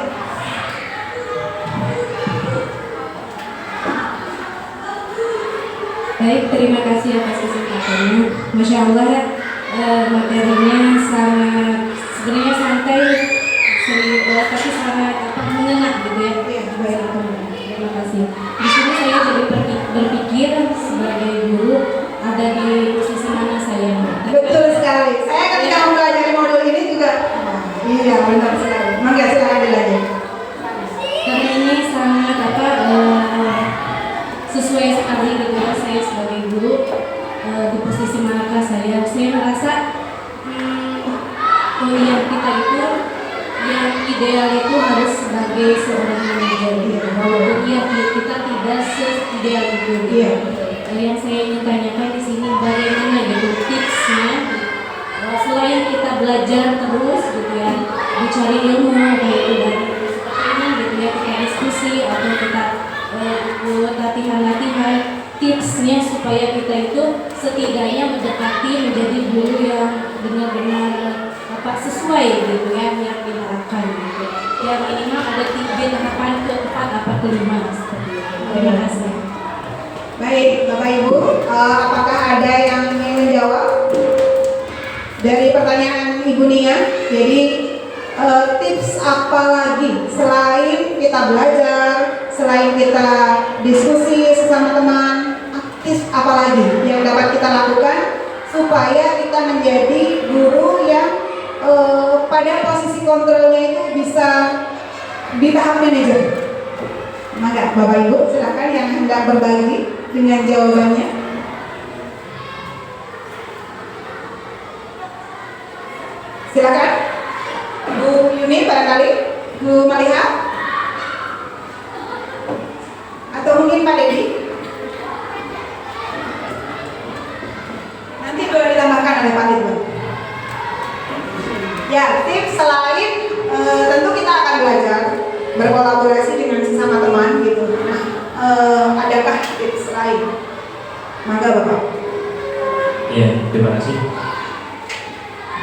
Baik, terima kasih atas kesempatannya. Masya Allah, materinya sangat sebenarnya santai, tapi sangat mengena gitu ya. Terima kasih. Di sini saya jadi berpikir sebagai guru ada di posisi mana saya. Betul sekali. Saya ketika mempelajari modul ini juga, iya benar sekali. Mangga silakan dilanjut. Karena ini sangat sesuai sekali gitu ya, saya sebagai guru di posisi manakah saya merasa kuliah kita itu yang ideal itu harus sebagai seorang manajer gitu. Walaupun ya kita tidak se-ideal itu gitu. Yang saya ingin tanyakan di sini bagaimana gitu tipsnya selain kita belajar terus gitu ya, mencari ilmu baik itu dari ini gitu ya, kita diskusi atau kita buat latihan-latihan, tipsnya supaya kita itu setidaknya mendekati menjadi guru yang benar-benar sesuai gitu ya yang diharapkan gitu. Ya minimal ada 3 tahapan keempat apa kelima seperti itu. Terima kasih. Baik, Bapak Ibu, apakah ada yang ingin menjawab dari pertanyaan Ibu Nia? Jadi tips apa lagi selain kita belajar, selain kita diskusi sesama teman, tips apa lagi yang dapat kita lakukan supaya kita menjadi guru yang pada posisi kontrolnya itu bisa di tahap manajer? Maka Bapak Ibu silakan yang hendak berbagi dengan jawabannya. Silakan Bu Yuni barangkali, Bu Maliha, atau mungkin Pak Dedi. Nanti boleh ditambahkan oleh Pak Dedi. Ya, tips selain tentu kita akan belajar berkolaborasi dengan sesama teman gitu. Nah, adakah tips lain? Maka Bapak. Iya, terima kasih.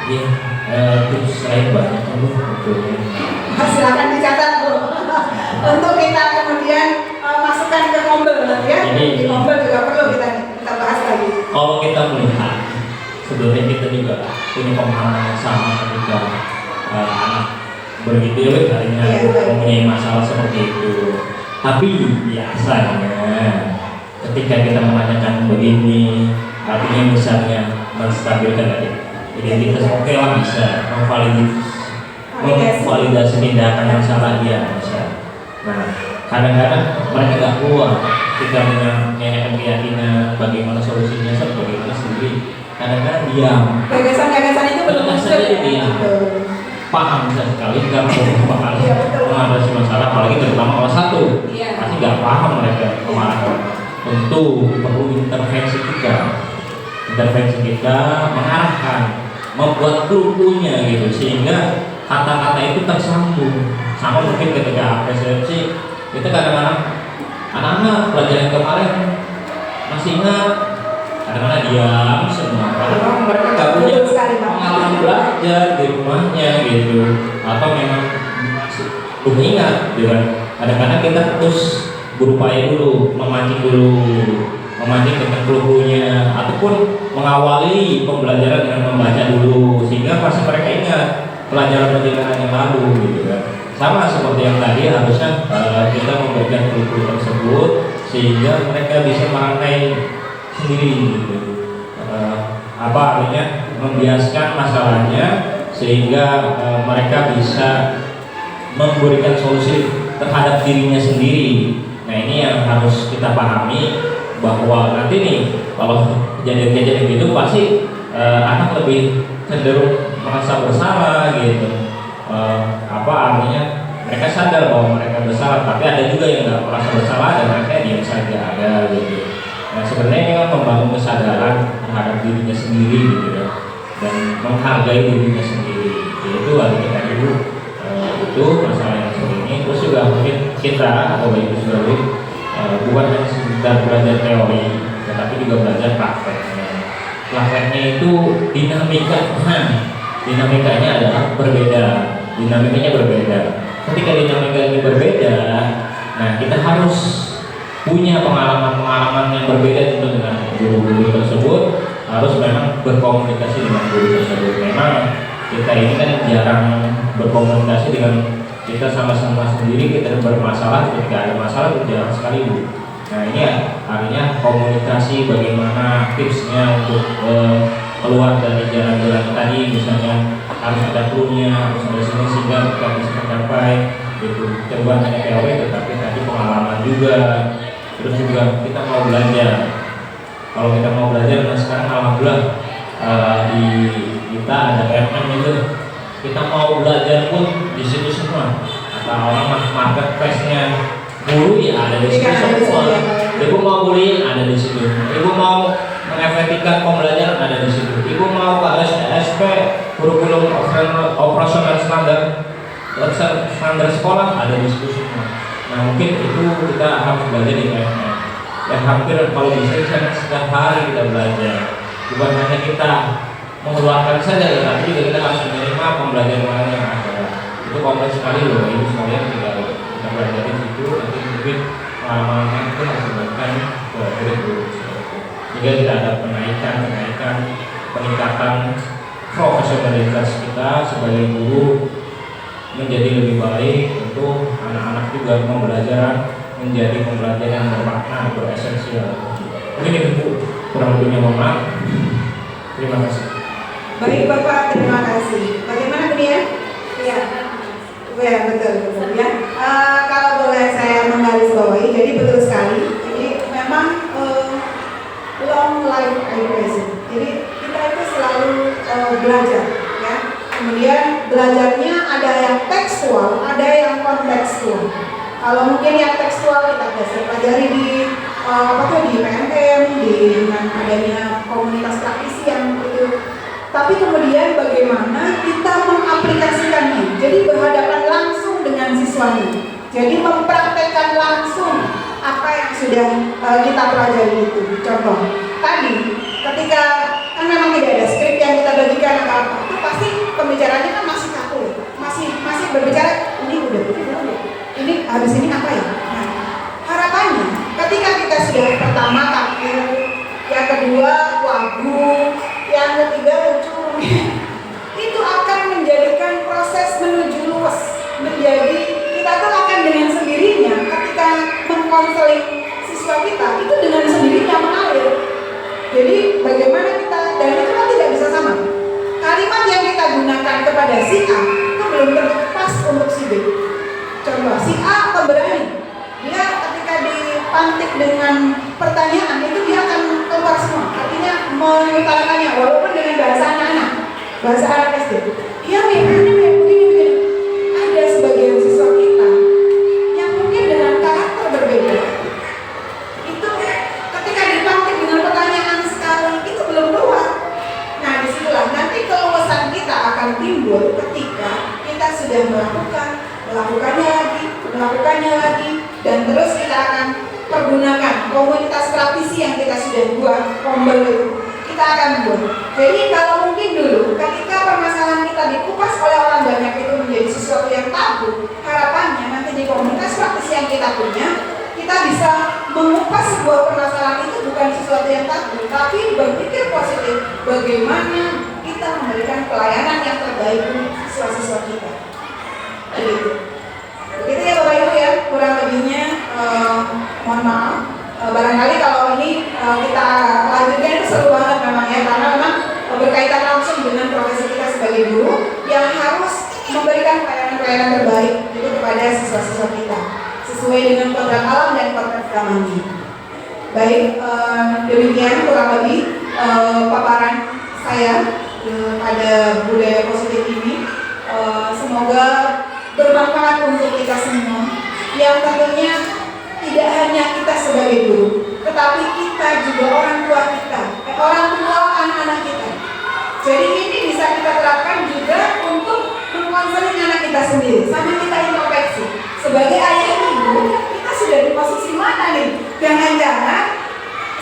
Iya, tips lain banyak Bu. Silakan dicatat Bu. Untuk kita kemudian masukkan ke Kombel ya. Di Kombel juga perlu kita bahas lagi. Kalau kita melihat sebetulnya kita juga punya pemahaman yang sama ketika anak begitu harinya mempunyai masalah seperti itu. Tapi biasanya ketika kita menanyakan begini, artinya misalnya menstabilkan tadi identitas, oke lah bisa memvalidasi tindakan yang salah dia bisa. Nah, kadang-kadang mereka nggak keluar ketika menanyakan keyakinan bagaimana solusinya, bagaimana sendiri. Kadang-kadang diam. Gagasan-gagasan itu belum muncul ya. Paham bisa sekali karena beberapa kali mengatasi masalah, apalagi terutama kelas 1 pasti nggak paham mereka kemana. Tentu perlu intervensi kita mengarahkan, membuat klunya gitu sehingga kata-kata itu tersambung. Sama mungkin ketika presentasi kita kadang-kadang anak-anak pelajaran kemarin masih ingat, kadang-kadang diam semua karena mereka nggak punya pengalaman belajar di rumahnya gitu, atau memang belum ingat gitu kan. Kadang-kadang kita terus berupaya dulu memancing dengan clue-nya, ataupun mengawali pembelajaran dengan membaca dulu sehingga pasti mereka ingat pelajaran-pelajaran yang lalu gitu kan. Sama seperti yang tadi, harusnya kita memberikan clue tersebut sehingga mereka bisa merangkai sendiri gitu. Apa artinya membiaskan masalahnya sehingga mereka bisa memberikan solusi terhadap dirinya sendiri. Nah ini yang harus kita pahami, bahwa nanti nih kalau kejadian-kejadian gitu pasti anak lebih cenderung merasa bersalah gitu. Apa artinya mereka sadar bahwa mereka bersalah, tapi ada juga yang nggak merasa bersalah dan mereka diam saja ada gitu. Nah sebenarnya ini kan membangun kesadaran terhadap dirinya sendiri gitu ya, dan menghargai dirinya sendiri. Itu artinya kita dulu itu masalah yang seperti ini. Terus juga mungkin kita atau Bapak Ibu Saudara bukan hanya sekedar belajar teori, tetapi juga belajar prakteknya. Prakteknya itu dinamikanya adalah berbeda. Dinamikanya berbeda. Ketika dinamika ini berbeda, nah kita harus punya pengalaman-pengalaman yang berbeda tentu dengan guru-guru tersebut. Harus memang berkomunikasi dengan guru tersebut. Memang kita ini kan jarang berkomunikasi dengan kita sama-sama sendiri. Kita bermasalah, ketika ada masalah itu jarang sekali Bu. Nah ini artinya komunikasi, bagaimana tipsnya untuk keluar dari jalan-jalan tadi, misalnya harus ada clue-nya, harus ada sini sehingga kita bisa mencapai itu. Bukan hanya teori tetapi tadi pengalaman juga. Terus juga kita mau belajar. Kalau kita mau belajar, nah sekarang alhamdulillah di kita ada MM itu, kita mau belajar pun di situ semua. Atau orang marketplace-nya guru ya ada di situ semua. Ibu mau bullying ada di situ. Ibu mau mengefektifkan pembelajaran ada di situ. Ibu mau KSP kurikulum operasional standar sekolah ada di situ semua. Nah mungkin itu kita harus belajar di FM. Dan hampir kalau bisa setiap hari kita belajar. Bukan hanya kita mengeluarkan saja, tapi juga kita harus menerima pembelajaran yang ada. Itu kompleks sekali loh, ini sekalian kita belajar di situ. Nanti mungkin pengalaman itu harus diberikan ke guru-guru. Sehingga tidak ada peningkatan profesionalitas kita sebagai guru menjadi lebih baik untuk anak-anak juga pembelajaran menjadi pembelajaran yang bermakna, beresensial. Mungkin itu Bu, kurang lebihnya mohon maaf. Terima kasih. Baik Bapak, terima kasih. Bagaimana kemudian? Ya, betul ya. Kalau boleh saya menggarisbawahi, jadi betul sekali. Jadi memang long life education. Jadi kita itu selalu belajar, ya. Kemudian belajarnya ada yang tekstual, ada yang kontekstual. Kalau mungkin yang tekstual kita biasa pelajari di di PMM, dengan adanya komunitas praktisi yang itu. Tapi kemudian bagaimana kita mengaplikasikannya? Jadi berhadapan langsung dengan siswanya. Jadi mempraktekkan langsung apa yang sudah kita pelajari itu. Contoh, tadi ketika kan memang tidak ada skrip yang kita bagikan atau apa, itu pasti pembicaranya kan masih kaku, masih berbicara ini udah belum ya? Ini habis ini apa ya? Nah, harapannya ketika kita sudah pertama kaku, yang kedua wagu, yang ketiga lucu, itu akan menjadikan proses menuju luwes. Menjadi kita tuh akan dengan sendirinya ketika mengkonseling siswa kita itu dengan sendirinya mengalir. Jadi bagaimana kita, dan itu kan tidak bisa sama. Kalimat yang kita gunakan kepada si A itu belum tentu pas untuk si B. Contoh, si A pemberani, dia ketika dipantik dengan pertanyaan itu dia akan keluar semua, artinya mengutarakannya walaupun dengan bahasa anak-anak, bahasa anak SD. Dia begini. Ada sebagian siswa kita yang mungkin dengan karakter berbeda, itu ketika dipantik dengan pertanyaan sekali itu belum keluar. Nah disitulah nanti keluasan kita akan timbul ketika kita sudah melakukannya lagi, dan terus kita akan pergunakan komunitas praktisi yang kita sudah buat, rombel itu kita akan buat. Jadi kalau mungkin dulu ketika permasalahan kita dikupas oleh orang banyak itu menjadi sesuatu yang tabu, harapannya nanti di komunitas praktisi yang kita punya, kita bisa mengupas sebuah permasalahan itu bukan sesuatu yang takut, tapi berpikir positif bagaimana kita memberikan pelayanan yang terbaik untuk siswa-siswa kita. Begitu. Begitu ya Bapak Ibu ya, kurang lebihnya mohon maaf. Barangkali kalau ini kita lanjutkan itu seru banget memang ya, karena memang berkaitan langsung dengan profesi kita sebagai guru yang harus memberikan pelayanan-pelayanan terbaik itu kepada siswa-siswa kita sesuai dengan kodrat alam dan kodrat zamani. Baik, demikian kurang lebih paparan saya pada budaya positif ini. Semoga bermanfaat untuk kita semua, yang tentunya tidak hanya kita sebagai guru, tetapi kita juga orang tua kita, orang tua anak-anak kita. Jadi ini bisa kita terapkan juga untuk mengkonseling anak kita sendiri, sama kita introspeksi. Sebagai ayah ibu, kita sudah di posisi mana nih? Jangan-jangan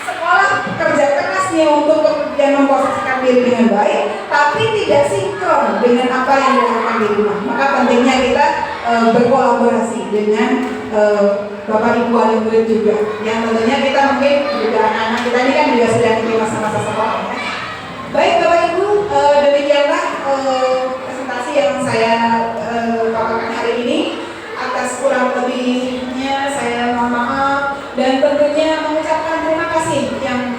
sekolah kerja keras nih untuk kemudian memposisikan diri dengan baik, tapi tidak sinkron dengan apa yang dilakukan di rumah. Maka pentingnya kita berkolaborasi dengan Bapak Ibu wali murid juga, yang tentunya kita mungkin juga anak-anak kita ini kan juga sudah di masa-masa sekolah ya. Baik Bapak Ibu, demikianlah presentasi yang saya paparkan hari ini. Atas kurang lebihnya saya mohon maaf dan tentunya mengucapkan terima kasih yang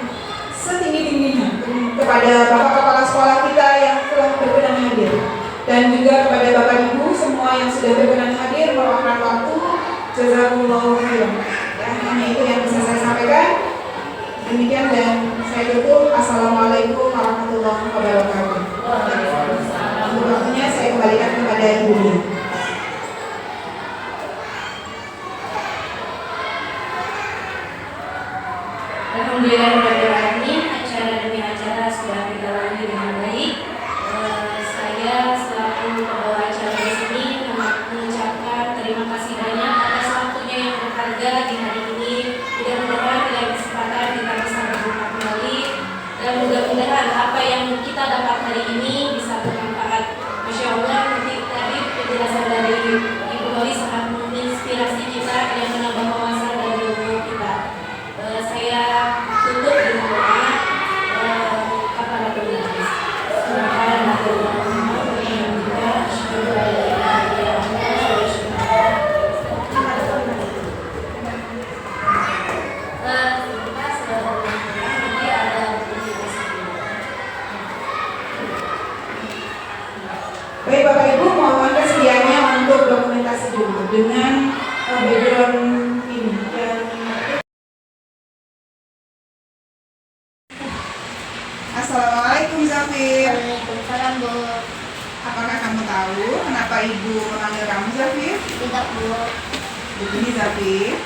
setinggi-tingginya kepada Bapak Kepala Sekolah kita yang telah berkenan hadir, dan juga kepada Bapak Ibu semua yang sudah berkenan hadir meluangkan waktu. Jazakumullah khairan. Ya, hanya itu yang bisa saya sampaikan. Demikian dan saya tutup. Assalamualaikum warahmatullahi wabarakatuh. Untuk waktunya saya kembalikan kepada Ibu. Alhamdulillahirrahmanirrahim. Acara demi acara sudah kita lalui dengan baik. Saya selaku pembawa acara di sini mengucapkan terima kasih banyak atas waktunya yang berharga di hari ini. Mudah-mudahan dengan kesempatan kita bisa berjumpa kembali, dan mudah-mudahan apa yang kita dapat hari ini bisa bermanfaat. Masya Allah, nanti tadi penjelasan dari Ibu Loli sangat menginspirasi kita yang menambah wawasan dan ilmu kita. Saya tutup dengan doa kepada penulis. Baik Bapak Ibu, mohon kesediaannya untuk dokumentasi dulu dengan background ini yang Assalamualaikum Zafir. Waalaikumsalam Bu. Apakah kamu tahu kenapa Ibu memanggil kamu Zafir? Tidak Bu. Begini Zafir,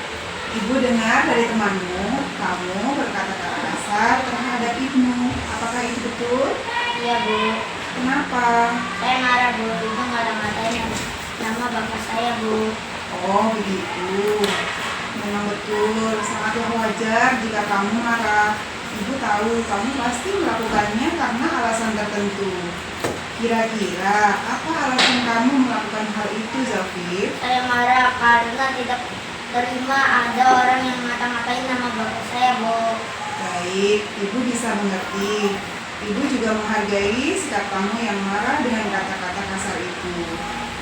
Ibu dengar dari temanmu, kamu berkata-kata kasar terhadap Ibnu. Apakah itu betul? Iya Bu. Kenapa? Saya marah Bu. Ibu ngata-ngatain nama bapak saya Bu. Oh begitu. Memang betul, sangatlah wajar jika kamu marah. Ibu tahu kamu pasti melakukannya karena alasan tertentu. Kira-kira apa alasan kamu melakukan hal itu, Zafir? Saya marah karena tidak terima ada orang yang ngata-ngatain nama bapak saya Bu. Baik, Ibu bisa mengerti. Ibu juga menghargai sikap kamu yang marah dengan kata-kata kasar itu.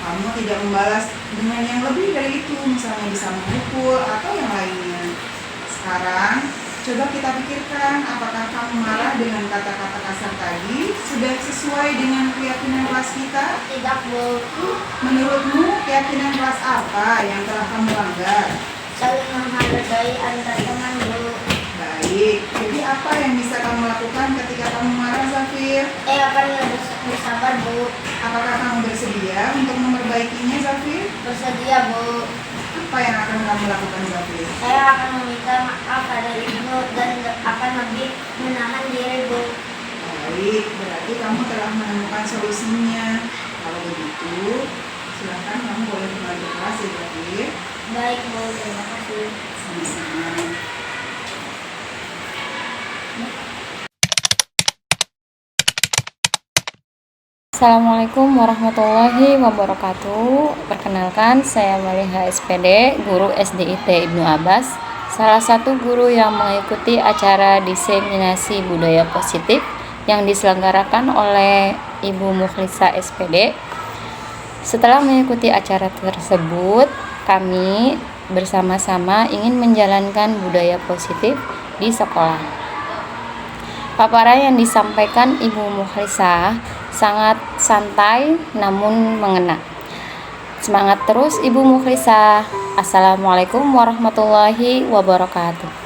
Kamu tidak membalas dengan yang lebih dari itu, misalnya bisa memukul atau yang lainnya. Sekarang, coba kita pikirkan apakah kamu marah dengan kata-kata kasar tadi sudah sesuai dengan keyakinan kelas kita? Tidak Bu. Menurutmu, keyakinan kelas apa yang telah kamu langgar? Saling menghargai antar teman Bu. Baik, jadi apa yang bisa kamu lakukan ketika kamu marah, Zafir? Saya akan lebih bersabar Bu. Apakah kamu bersedia untuk memperbaikinya, Zafir? Bersedia Bu. Apa yang akan kamu lakukan, Zafir? Saya akan meminta maaf pada Ibu dan akan lebih menahan diri Bu. Baik, berarti kamu telah menemukan solusinya. Kalau begitu, silakan kamu boleh kembali ke kelas ya, Zafir. Baik Bu, terima kasih. Sama-sama. Assalamualaikum warahmatullahi wabarakatuh. Perkenalkan, saya Maliha SPD, guru SDIT Ibnu Abbas. salah satu guru yang mengikuti acara diseminasi budaya positif yang diselenggarakan oleh Ibu Mukhlisa SPD. Setelah mengikuti acara tersebut, kami bersama-sama ingin menjalankan budaya positif di sekolah. Paparan yang disampaikan Ibu Mukhlisa sangat santai namun mengena. Semangat terus Ibu Mukhlisa. Assalamualaikum warahmatullahi wabarakatuh.